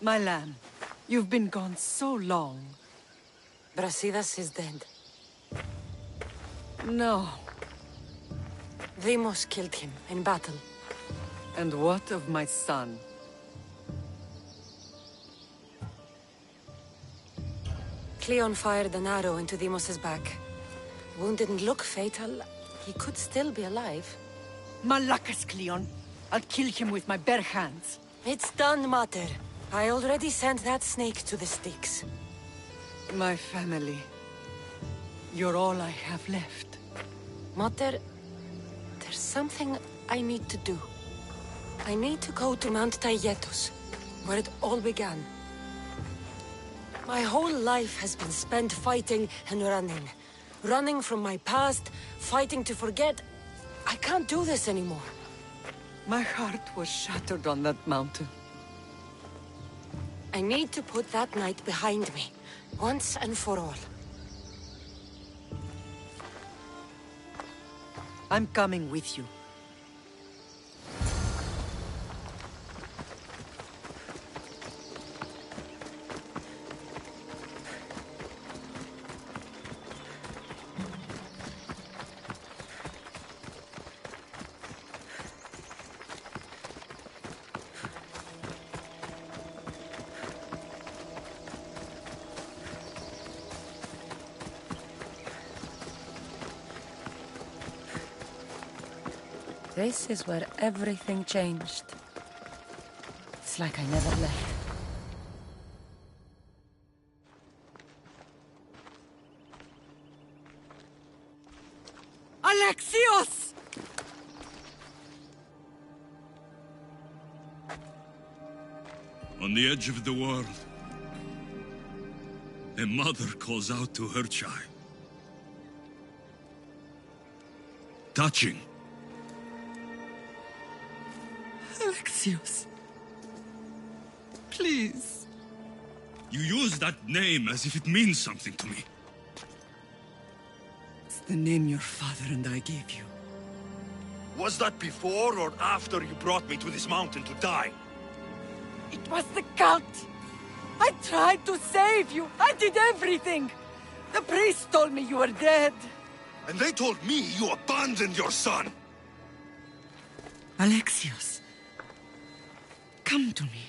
My lamb, you've been gone so long. Brasidas is dead. No. Deimos killed him in battle. And what of my son? Cleon fired an arrow into Deimos' back. The wound didn't look fatal. He could still be alive. Malakas, Cleon. I'll kill him with my bare hands. It's done, Mater. I already sent that snake to the sticks. My family. You're all I have left. Mater, there's something I need to do. I need to go to Mount Tayetos, where it all began. My whole life has been spent fighting and running. Running from my past, fighting to forget. I can't do this anymore. My heart was shattered on that mountain. I need to put that night behind me, once and for all. I'm coming with you. This is where everything changed. It's like I never left. Alexios! On the edge of the world, a mother calls out to her child. Touching. Alexios. Please. You use that name as if it means something to me. It's the name your father and I gave you. Was that before or after you brought me to this mountain to die? It was the cult! I tried to save you! I did everything! The priest told me you were dead! And they told me you abandoned your son! Alexios, come to me.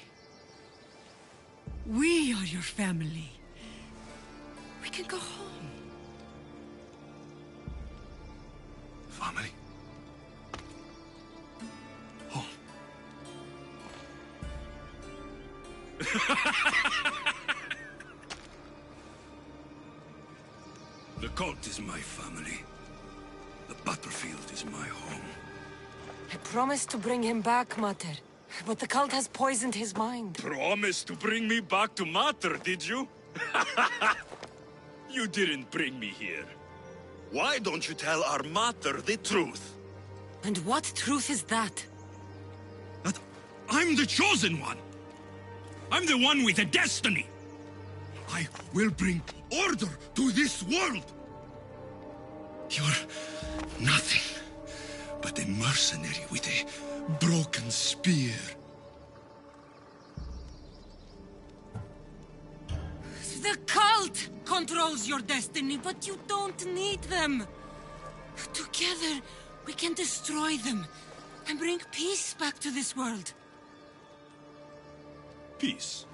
We are your family. We can go home. Family? Home? The cult is my family. The battlefield is my home. I promised to bring him back, Mater. But the cult has poisoned his mind. Promised to bring me back to Mater, did you? You didn't bring me here. Why don't you tell our Mater the truth? And what truth is that? That I'm the chosen one. I'm the one with a destiny. I will bring order to this world. You're nothing but a mercenary with a broken spear. The cult controls your destiny, but you don't need them. Together, we can destroy them and bring peace back to this world. Peace?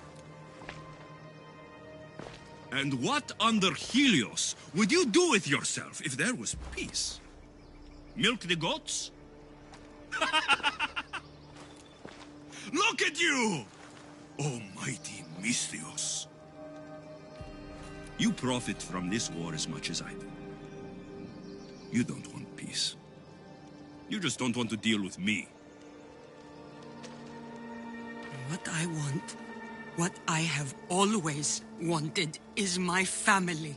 And what under Helios would you do with yourself if there was peace? Milk the goats? Look at you! Almighty Misthios. You profit from this war as much as I do. You don't want peace. You just don't want to deal with me. What I want, what I have always wanted, is my family.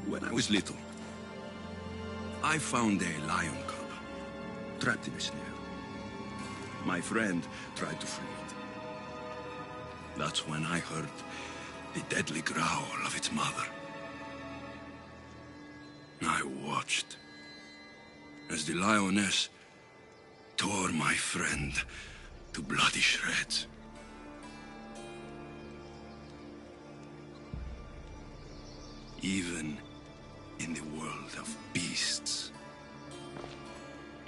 When I was little, I found a lion cub trapped in a snare. My friend tried to free it. That's when I heard the deadly growl of its mother. I watched as the lioness tore my friend to bloody shreds. Even in the world of beasts,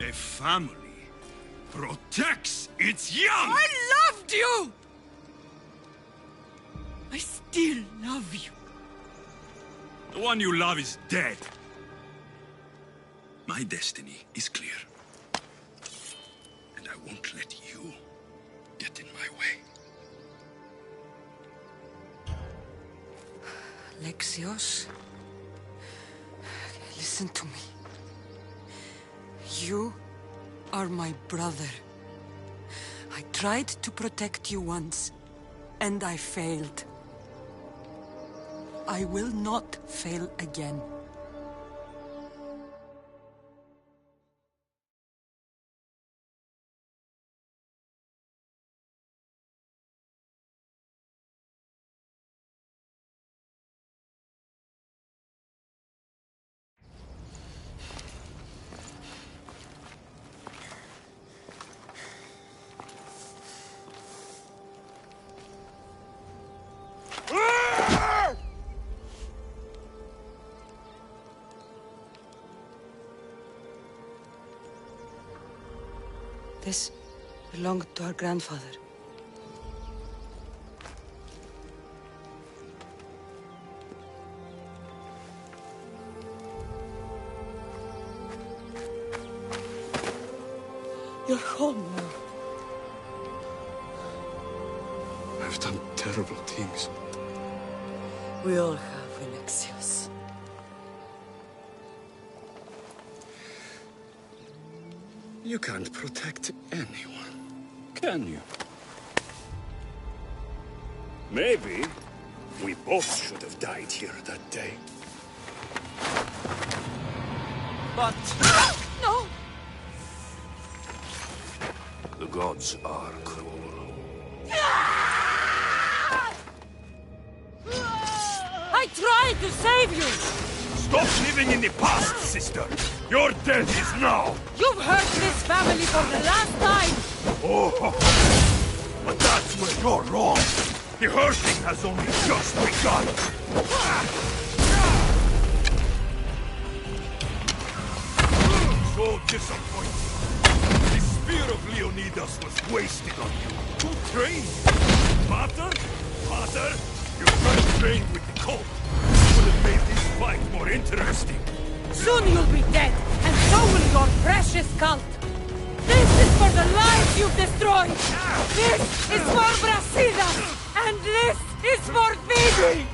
a family protects its young! I loved you! I still love you. The one you love is dead. My destiny is clear. And I won't let you get in my way. Alexios, listen to me. You are my brother. I tried to protect you once, and I failed. I will not fail again. This belonged to our grandfather. You're home now. I've done terrible things. We all have, Alexios. You can't protect anyone, can you? Maybe we both should have died here that day. But... No! The gods are cruel. I tried to save you! Stop living in the past, sister! Your death is now! You've hurt this family for the last time! Oh, but that's where you're wrong! The hurting has only just begun! So disappointing! The spear of Leonidas was wasted on you! Who trained? Mater? Mater? You tried to train with the cult! Would have made this fight more interesting! Soon you'll be dead, and so will your precious cult! This is for the lives you've destroyed! This is for Brasida! And this is for Phoebe!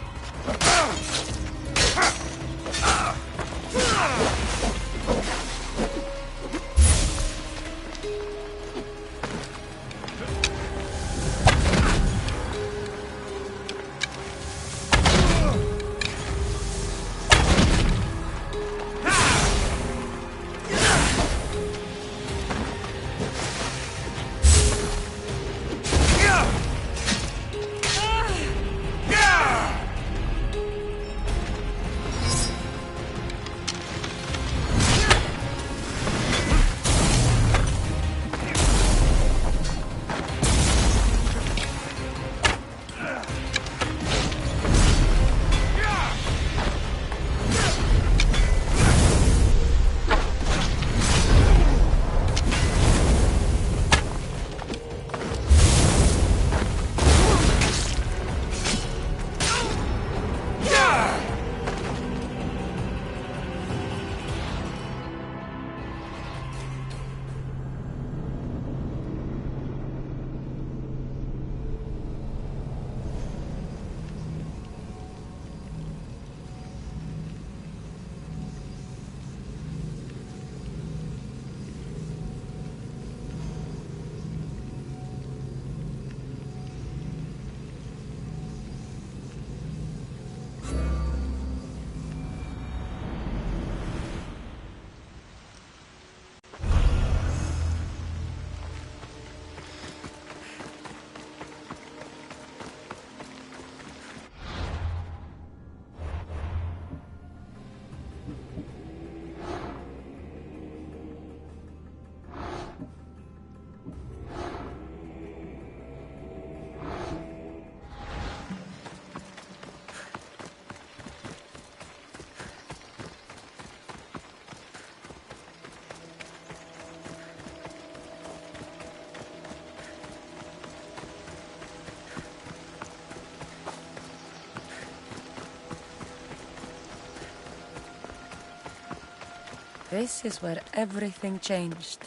This is where everything changed.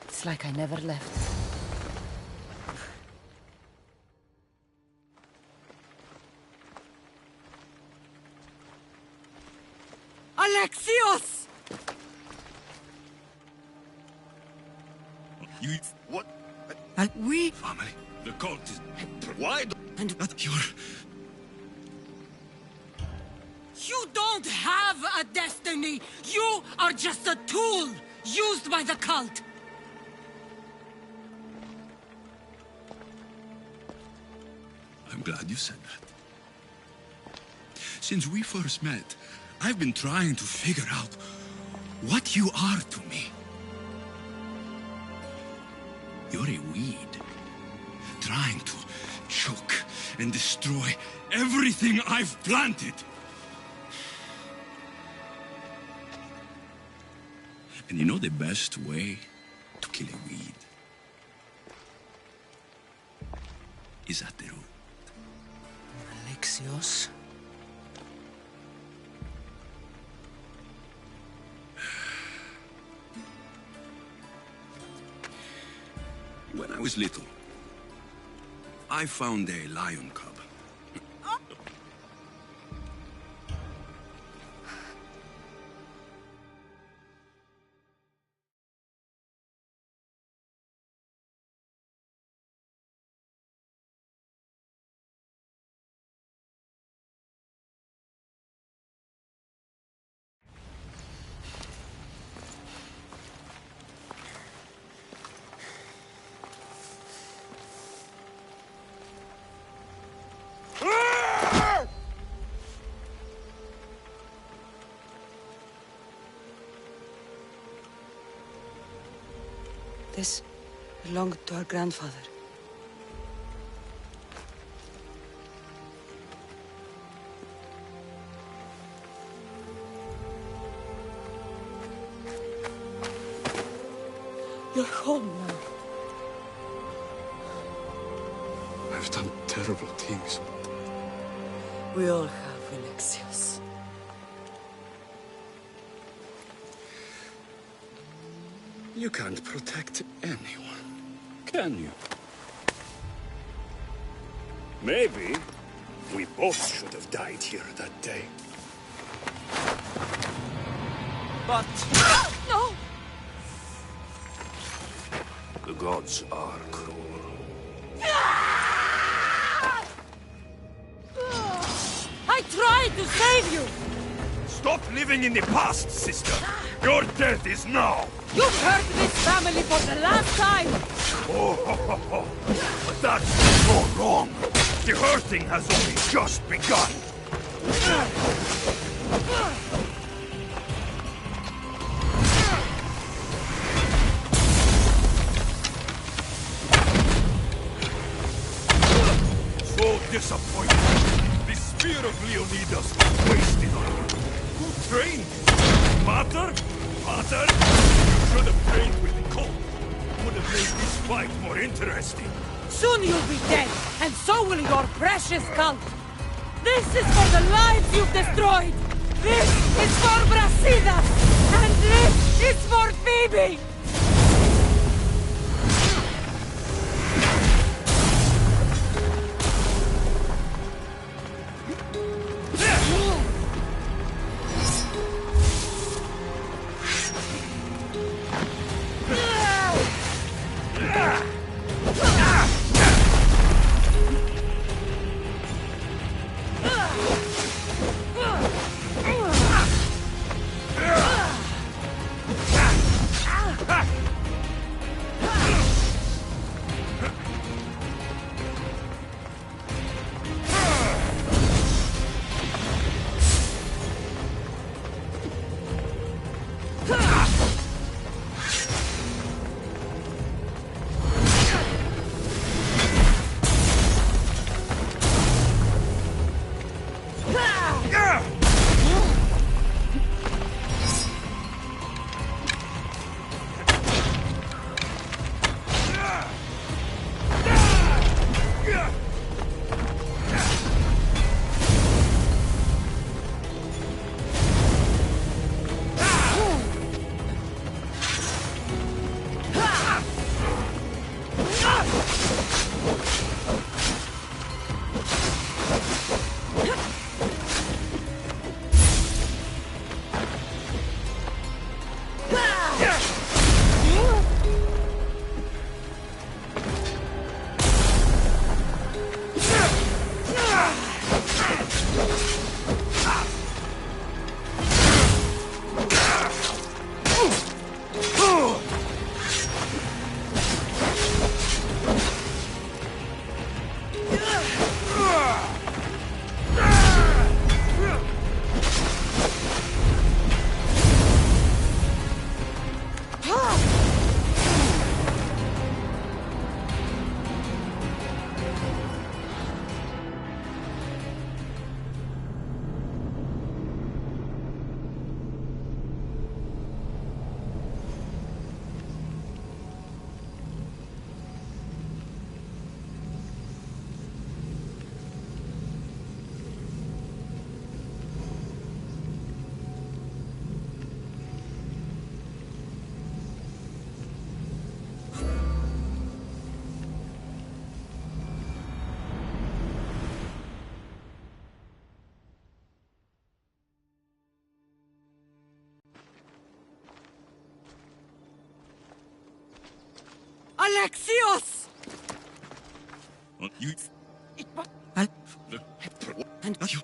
It's like I never left. Alexios! You... what? We... Family. The cult is... why And... you're... You don't have a destiny! You are just a tool used by the cult! I'm glad you said that. Since we first met, I've been trying to figure out what you are to me. You're a weed, trying to choke and destroy everything I've planted. And you know the best way to kill a weed is at the root. Alexios? When I was little, I found a lion cub. This belonged to our grandfather. You're home now. I've done terrible things. We all have, Alexios. You can't protect anyone, can you? Maybe we both should have died here that day. But... No! The gods are cruel. I tried to save you! Stop living in the past, sister! Your death is now! You've hurt this family for the last time! Oh, but that's so wrong! The hurting has only just begun! So disappointed! The spear of Leonidas was wasted on you! Who trained you? Mater? Mater? You should have trained with the cult. Would have made this fight more interesting. Soon you'll be dead, and so will your precious cult! This is for the lives you've destroyed! This is for Brasidas! And this is for Phoebe! Alexios! You... And you...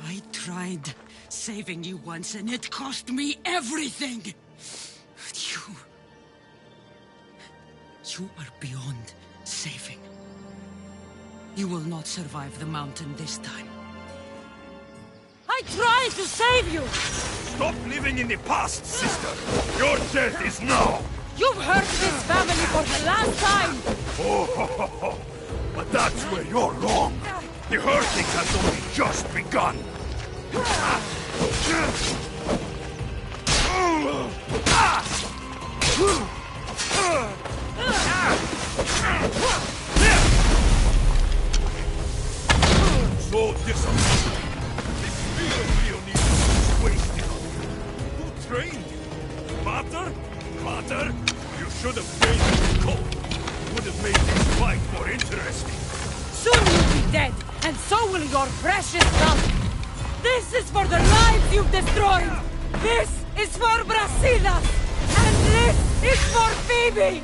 I tried saving you once, and it cost me everything! You are beyond saving. You will not survive the mountain this time. I tried to save you! Stop living in the past, sister! Your death is now! You've hurt this family for the last time! Oh, but that's where you're wrong! The hurting has only just begun! So disappointing! The real Leonis is wasted on you! Who trained you? Mater? Mater? You should have trained him cold! Would have made this fight more interesting! Soon you'll be dead, and so will your precious cult! This is for the lives you've destroyed! This is for Brasidas! And this is for Phoebe!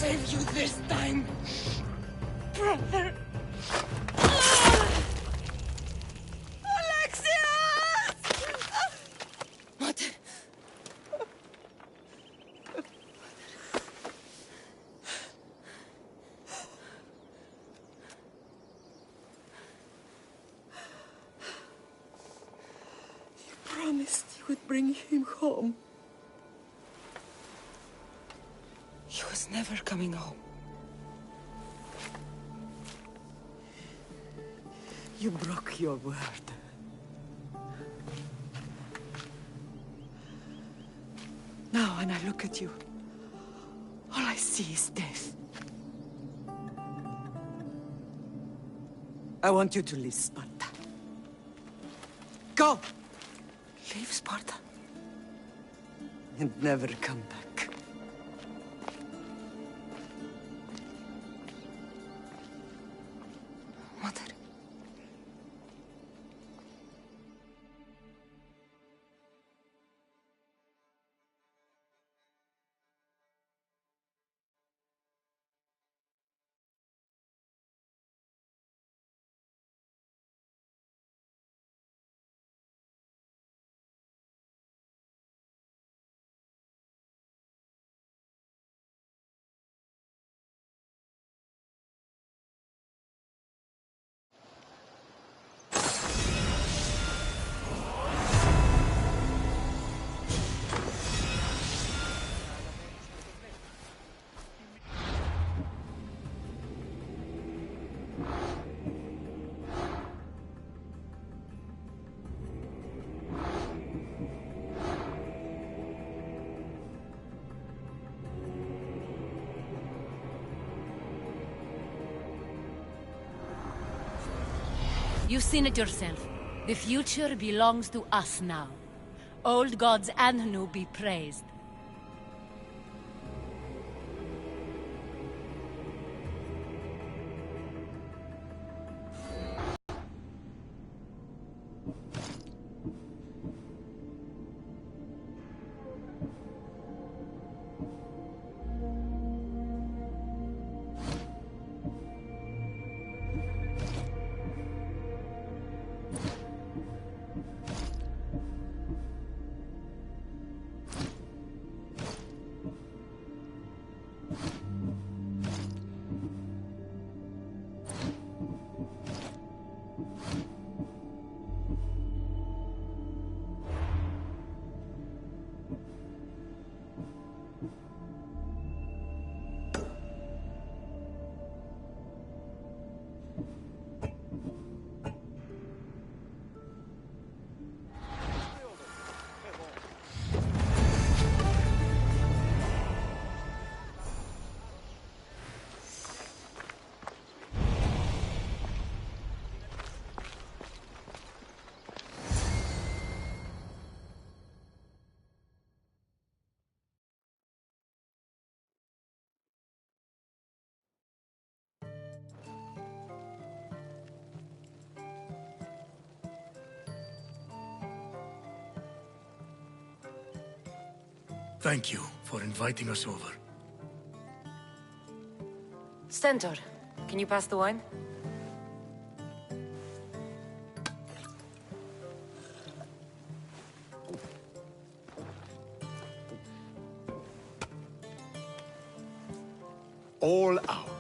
Save you this time, brother. Alexios! What? You promised you would bring him home. He was never coming home. You broke your word. Now, when I look at you, all I see is death. I want you to leave Sparta. Go! Leave Sparta. And never come back. You've seen it yourself. The future belongs to us now. Old gods and new be praised. Thank you for inviting us over. Stentor, can you pass the wine? All out.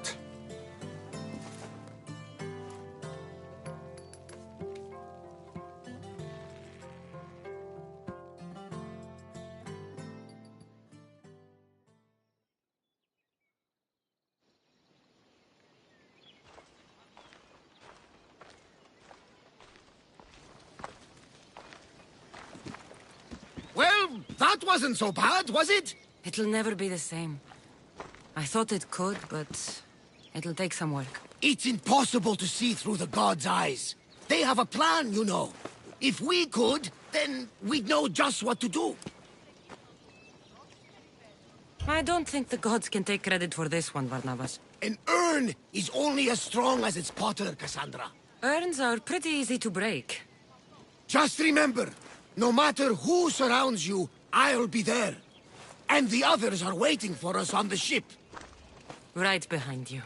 Well, that wasn't so bad, was it? It'll never be the same. I thought it could, but it'll take some work. It's impossible to see through the gods' eyes. They have a plan, you know. If we could, then we'd know just what to do. I don't think the gods can take credit for this one, Barnabas. An urn is only as strong as its potter, Cassandra. Urns are pretty easy to break. Just remember, no matter who surrounds you, I'll be there. And the others are waiting for us on the ship. Right behind you.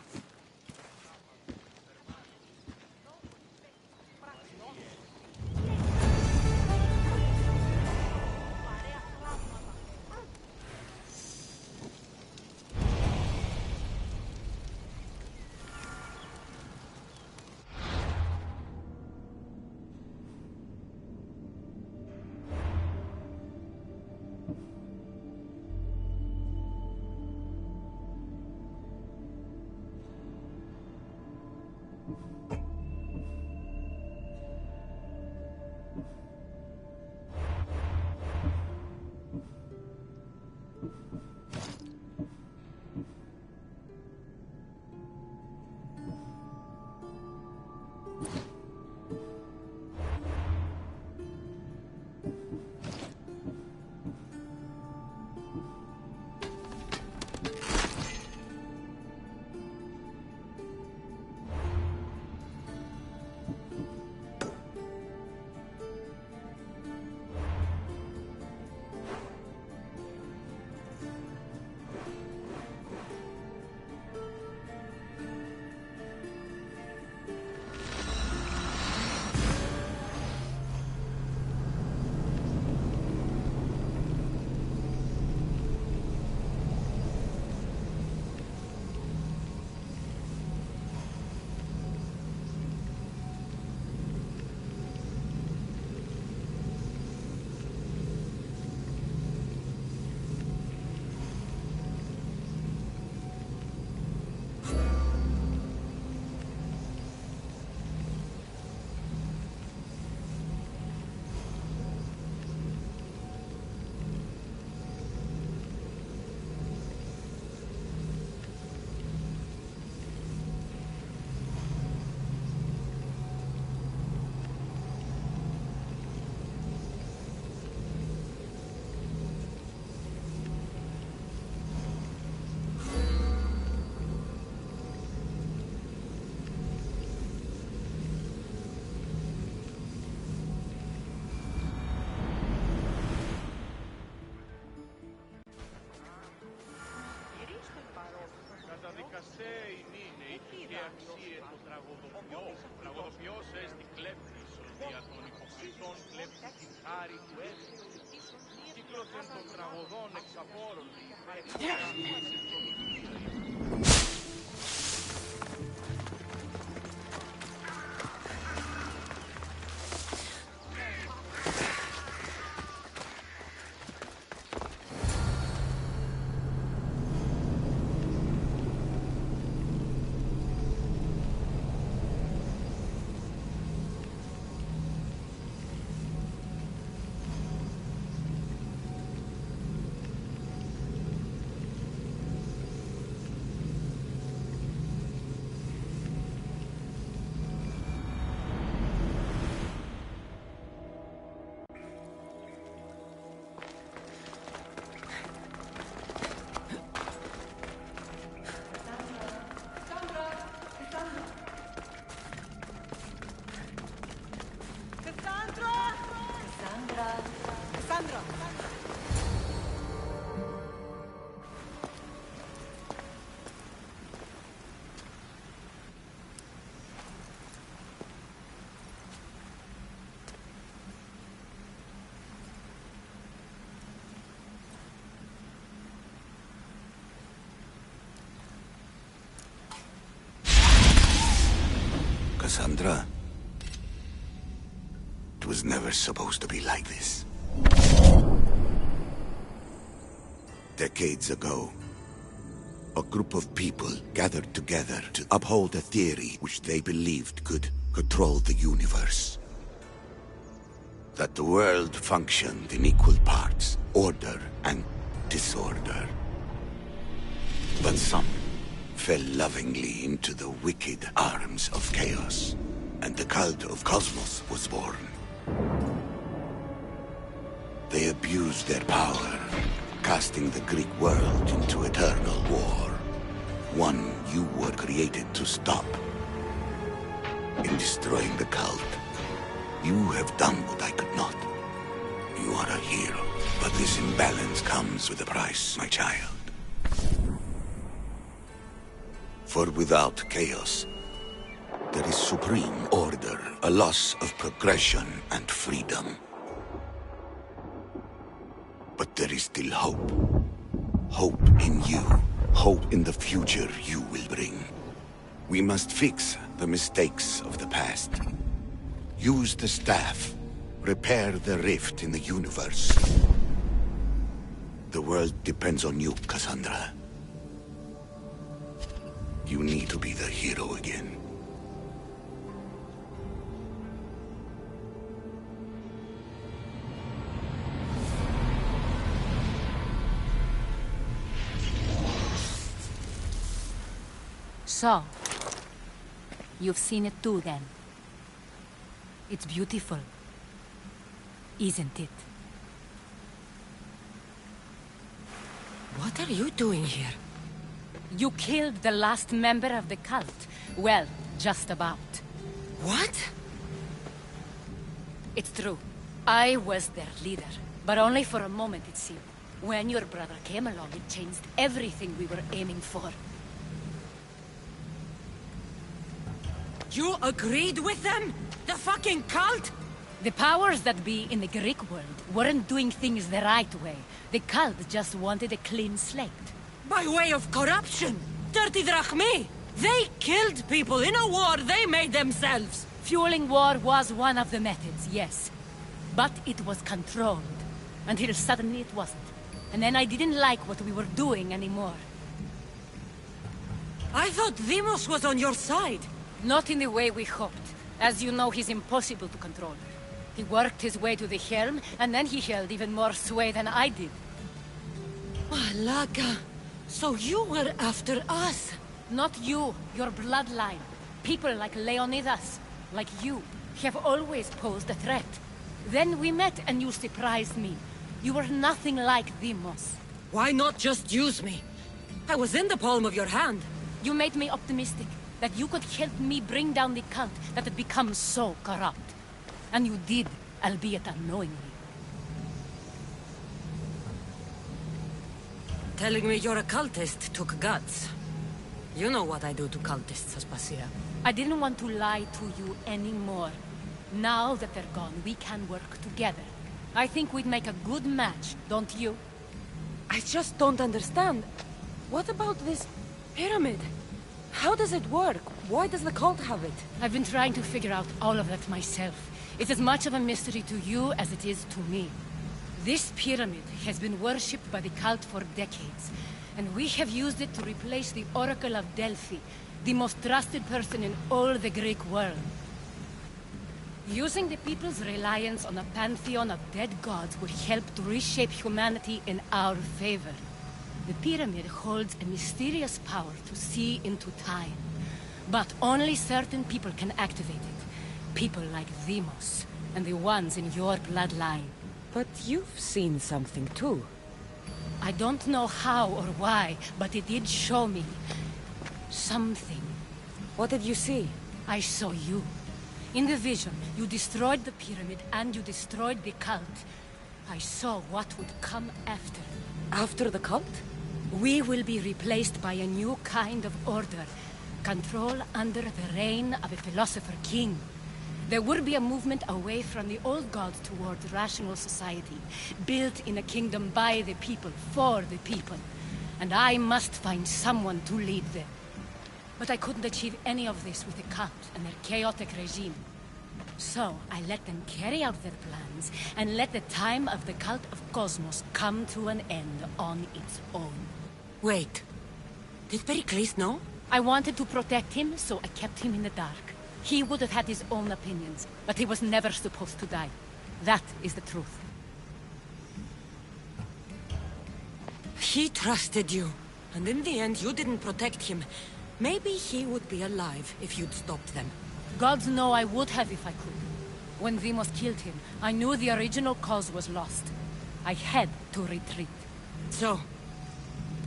Καστέιν είναι ηθική αξία το τραγωδοποιός έστι κλέπτης, ο δια των υποκριτών κλέπτης την χάρη του έθνου. Κύκλωθεν των τραγωδών εξ απόρων Cassandra, it was never supposed to be like this. Decades ago, a group of people gathered together to uphold a theory which they believed could control the universe. That the world functioned in equal parts, order and disorder. But some fell lovingly into the wicked arms of chaos, and the cult of Cosmos was born. They abused their power, casting the Greek world into eternal war. One you were created to stop. In destroying the cult, you have done what I could not. You are a hero, but this imbalance comes with a price, my child. For without chaos, there is supreme order, a loss of progression and freedom. But there is still hope. Hope in you. Hope in the future you will bring. We must fix the mistakes of the past. Use the staff. Repair the rift in the universe. The world depends on you, Cassandra. You need to be the hero again. So, you've seen it too then. It's beautiful, isn't it? What are you doing here? You killed the last member of the cult. Well, just about. What? It's true. I was their leader, but only for a moment it seemed. When your brother came along, it changed everything we were aiming for. You agreed with them? The fucking cult? The powers that be in the Greek world weren't doing things the right way. The cult just wanted a clean slate. By way of corruption! Dirty drachmi! They killed people in a war they made themselves! Fueling war was one of the methods, yes. But it was controlled. Until suddenly it wasn't. And then I didn't like what we were doing anymore. I thought Demos was on your side. Not in the way we hoped. As you know, he's impossible to control. He worked his way to the helm, and then he held even more sway than I did. Malaga. So you were after us? Not you, your bloodline. People like Leonidas, like you, have always posed a threat. Then we met and you surprised me. You were nothing like Demos. Why not just use me? I was in the palm of your hand. You made me optimistic that you could help me bring down the cult that had become so corrupt. And you did, albeit unknowingly. Telling me you're a cultist took guts. You know what I do to cultists, Aspasia. I didn't want to lie to you anymore. Now that they're gone, we can work together. I think we'd make a good match, don't you? I just don't understand. What about this pyramid? How does it work? Why does the cult have it? I've been trying to figure out all of that myself. It's as much of a mystery to you as it is to me. This pyramid has been worshipped by the cult for decades, and we have used it to replace the Oracle of Delphi, the most trusted person in all the Greek world. Using the people's reliance on a pantheon of dead gods would help to reshape humanity in our favor. The pyramid holds a mysterious power to see into time. But only certain people can activate it. People like Demos, and the ones in your bloodline. But you've seen something too. I don't know how or why, but it did show me something. What did you see? I saw you. In the vision, you destroyed the pyramid and you destroyed the cult. I saw what would come after. After the cult? We will be replaced by a new kind of order. Control under the reign of a philosopher king. There will be a movement away from the old gods toward rational society, built in a kingdom by the people, for the people. And I must find someone to lead them. But I couldn't achieve any of this with the cult and their chaotic regime. So I let them carry out their plans, and let the time of the cult of Cosmos come to an end on its own. Wait. Did Pericles know? I wanted to protect him, so I kept him in the dark. He would have had his own opinions, but he was never supposed to die. That is the truth. He trusted you, and in the end you didn't protect him. Maybe he would be alive if you'd stopped them. Gods know I would have if I could. When Demos killed him, I knew the original cause was lost. I had to retreat. So,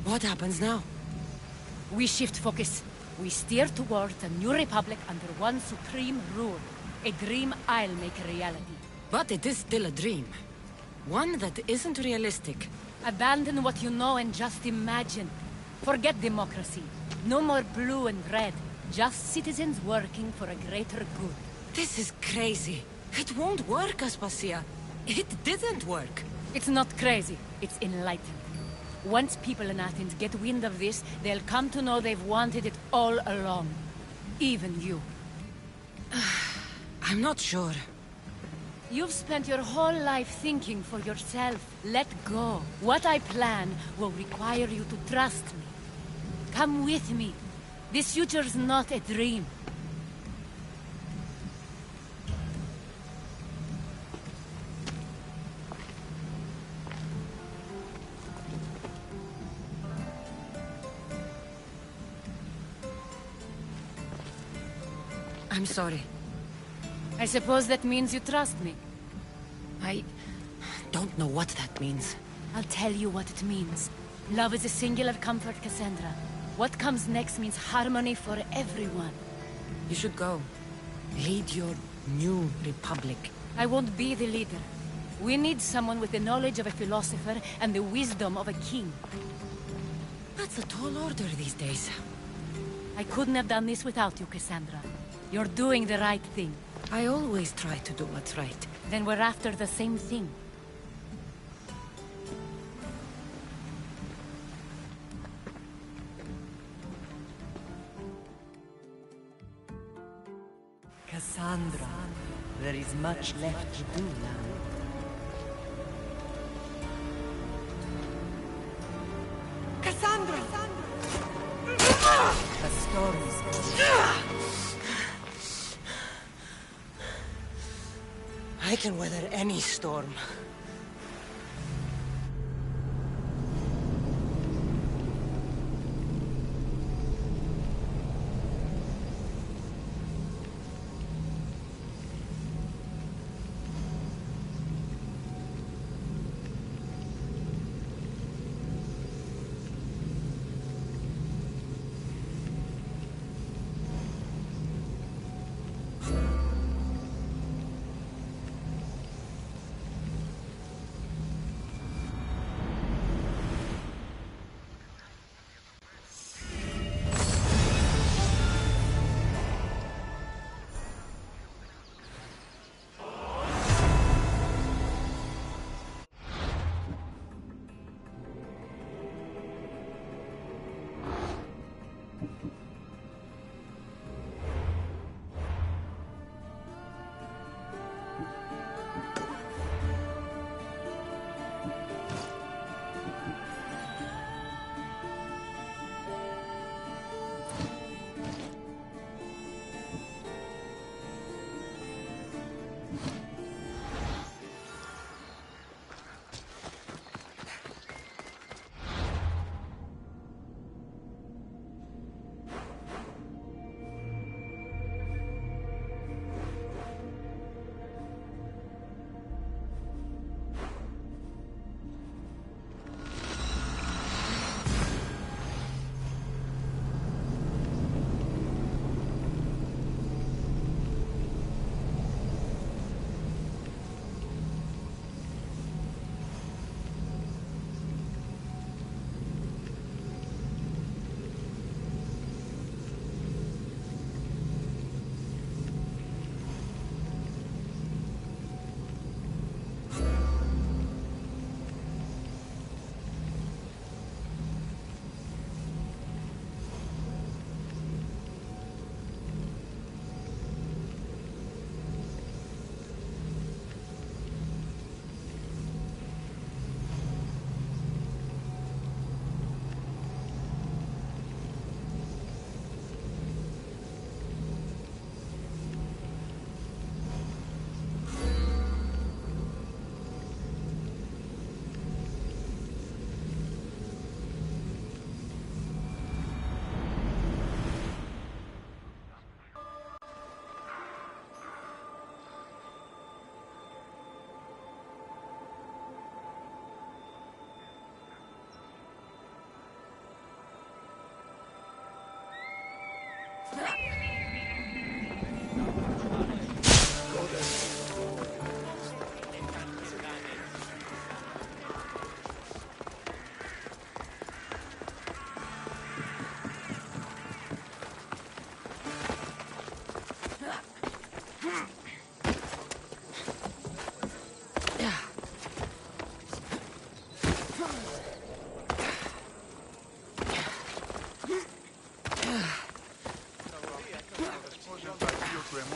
what happens now? We shift focus. We steer towards a new republic under one supreme rule. A dream I'll make a reality. But it is still a dream. One that isn't realistic. Abandon what you know and just imagine. Forget democracy. No more blue and red. Just citizens working for a greater good. This is crazy. It won't work, Aspasia. It didn't work. It's not crazy. It's enlightened. Once people in Athens get wind of this, they'll come to know they've wanted it all along. Even you. I'm not sure. You've spent your whole life thinking for yourself. Let go. What I plan will require you to trust me. Come with me. This future's not a dream. I'm sorry. I suppose that means you trust me. I don't know what that means. I'll tell you what it means. Love is a singular comfort, Cassandra. What comes next means harmony for everyone. You should go. Lead your new republic. I won't be the leader. We need someone with the knowledge of a philosopher and the wisdom of a king. That's a tall order these days. I couldn't have done this without you, Cassandra. You're doing the right thing. I always try to do what's right. Then we're after the same thing. Cassandra, there is much left to do now. Cassandra! The storm is over. I can weather any storm.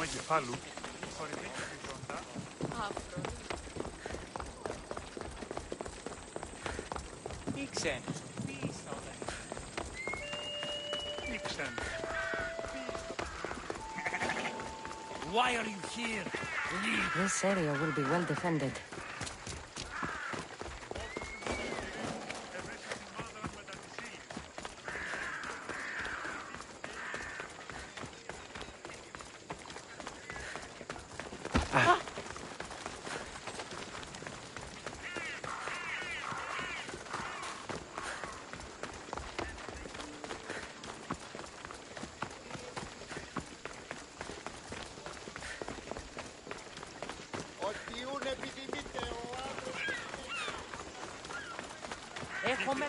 εγκεφάλου, θορυβή ζώντα. Ήξεν. Ήξεν. Why are you here? Leave. This area will be well defended. Έχουμε...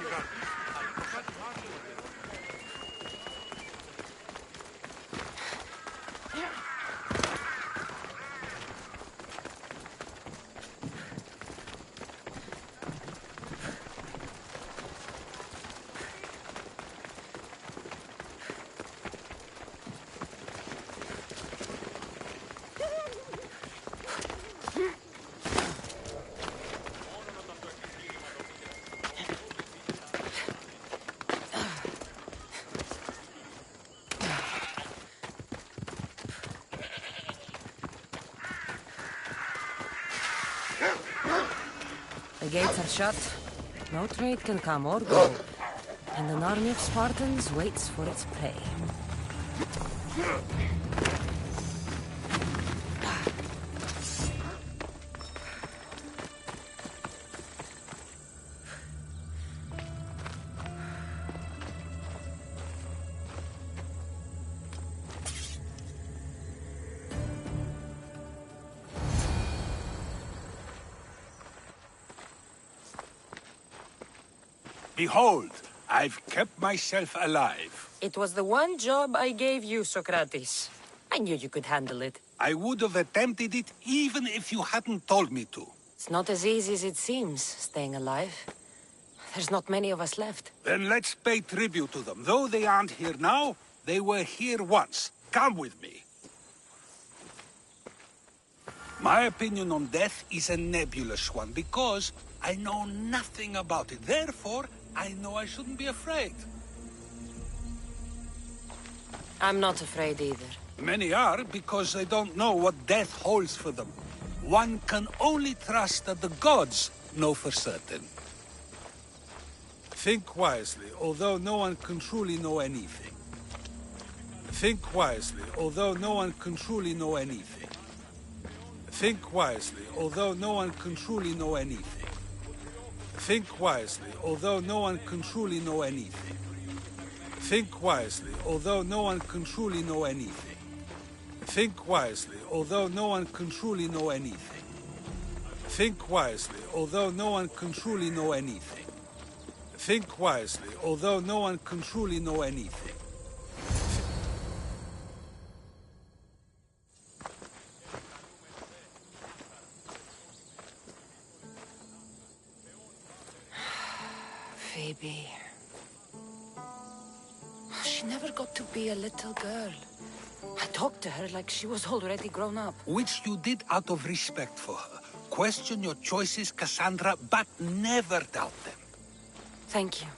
The gates are shut. No trade can come or go. And an army of Spartans waits for its prey. Behold, I've kept myself alive. It was the one job I gave you, Socrates. I knew you could handle it. I would have attempted it even if you hadn't told me to. It's not as easy as it seems, staying alive. There's not many of us left. Then let's pay tribute to them. Though they aren't here now, they were here once. Come with me. My opinion on death is a nebulous one, because I know nothing about it. Therefore, I know I shouldn't be afraid. I'm not afraid either. Many are, because they don't know what death holds for them. One can only trust that the gods know for certain. Think wisely, although no one can truly know anything. Think wisely, although no one can truly know anything. Think wisely, although no one can truly know anything. Think wisely, although no one can truly know anything. Think wisely, although no one can truly know anything. Think wisely, although no one can truly know anything. Think wisely, although no one can truly know anything. Think wisely, although no one can truly know anything. Phoebe. She never got to be a little girl. I talked to her like she was already grown up. Which you did out of respect for her. Question your choices, Cassandra, but never doubt them. Thank you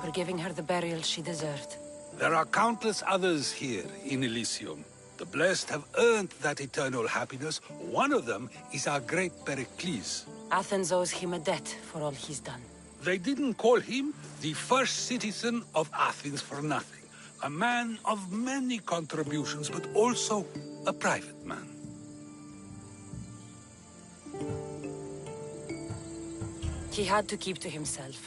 for giving her the burial she deserved. There are countless others here in Elysium. The blessed have earned that eternal happiness. One of them is our great Pericles. Athens owes him a debt for all he's done. They didn't call him the first citizen of Athens for nothing. A man of many contributions, but also a private man. He had to keep to himself.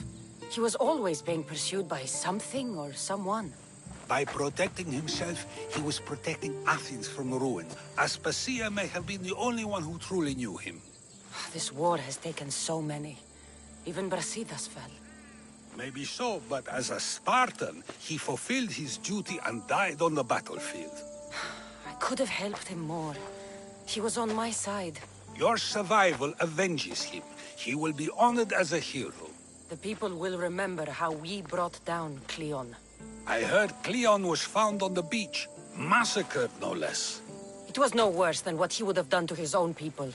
He was always being pursued by something or someone. By protecting himself, he was protecting Athens from ruin. Aspasia may have been the only one who truly knew him. This war has taken so many. Even Brasidas fell. Maybe so, but as a Spartan, he fulfilled his duty and died on the battlefield. I could have helped him more. He was on my side. Your survival avenges him. He will be honored as a hero. The people will remember how we brought down Cleon. I heard Cleon was found on the beach. Massacred, no less. It was no worse than what he would have done to his own people.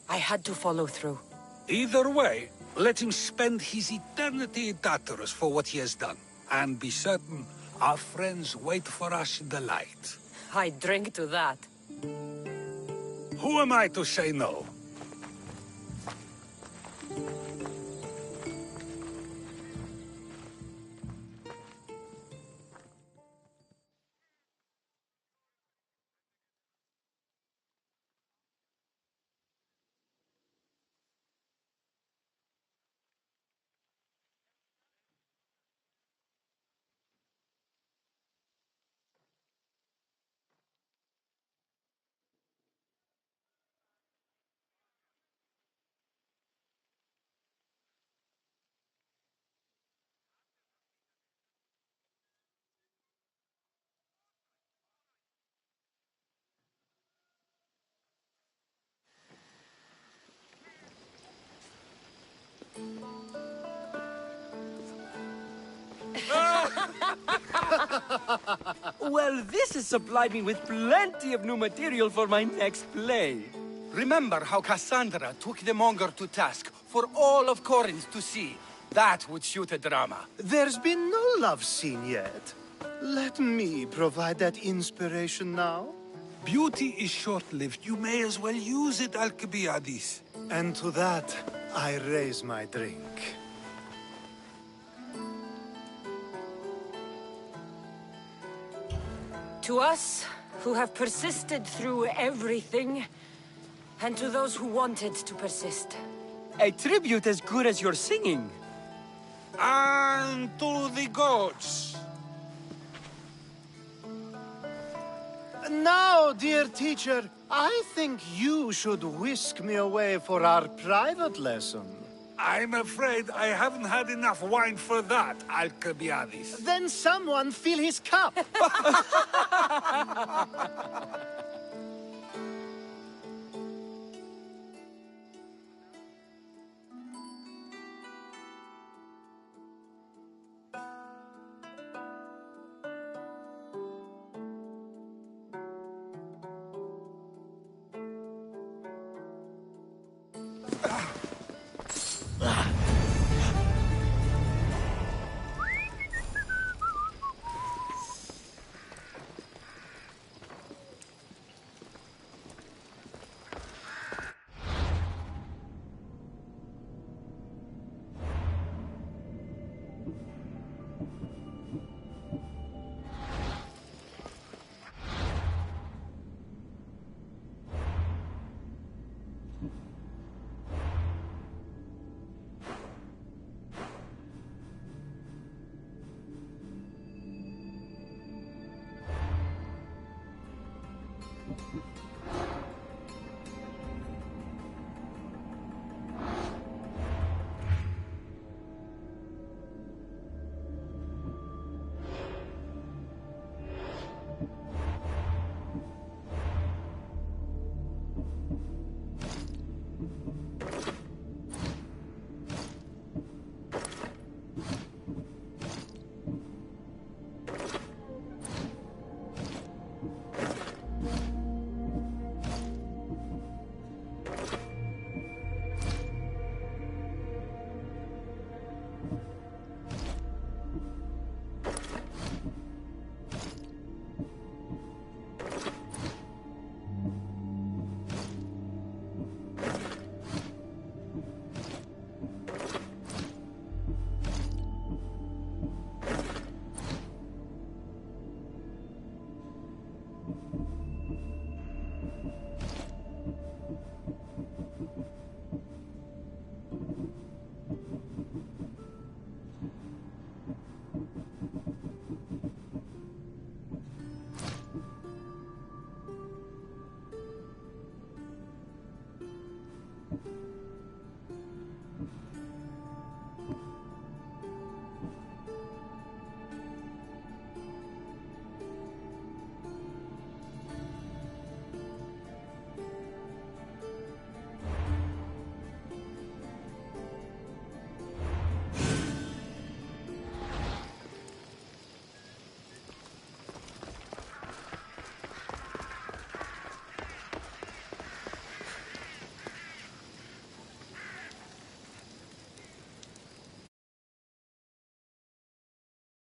I had to follow through. Either way, let him spend his eternity in Tartarus for what he has done. And be certain, our friends wait for us in the light. I drink to that. Who am I to say no? Well, this has supplied me with plenty of new material for my next play. Remember how Cassandra took the monger to task for all of Corinth to see? That would shoot a drama. There's been no love scene yet. Let me provide that inspiration now. Beauty is short-lived. You may as well use it, Alcibiades. And to that, I raise my drink. To us, who have persisted through everything, and to those who wanted to persist. A tribute as good as your singing. And to the gods. Now, dear teacher, I think you should whisk me away for our private lesson. I'm afraid I haven't had enough wine for that, Alcibiades. Then someone fill his cup.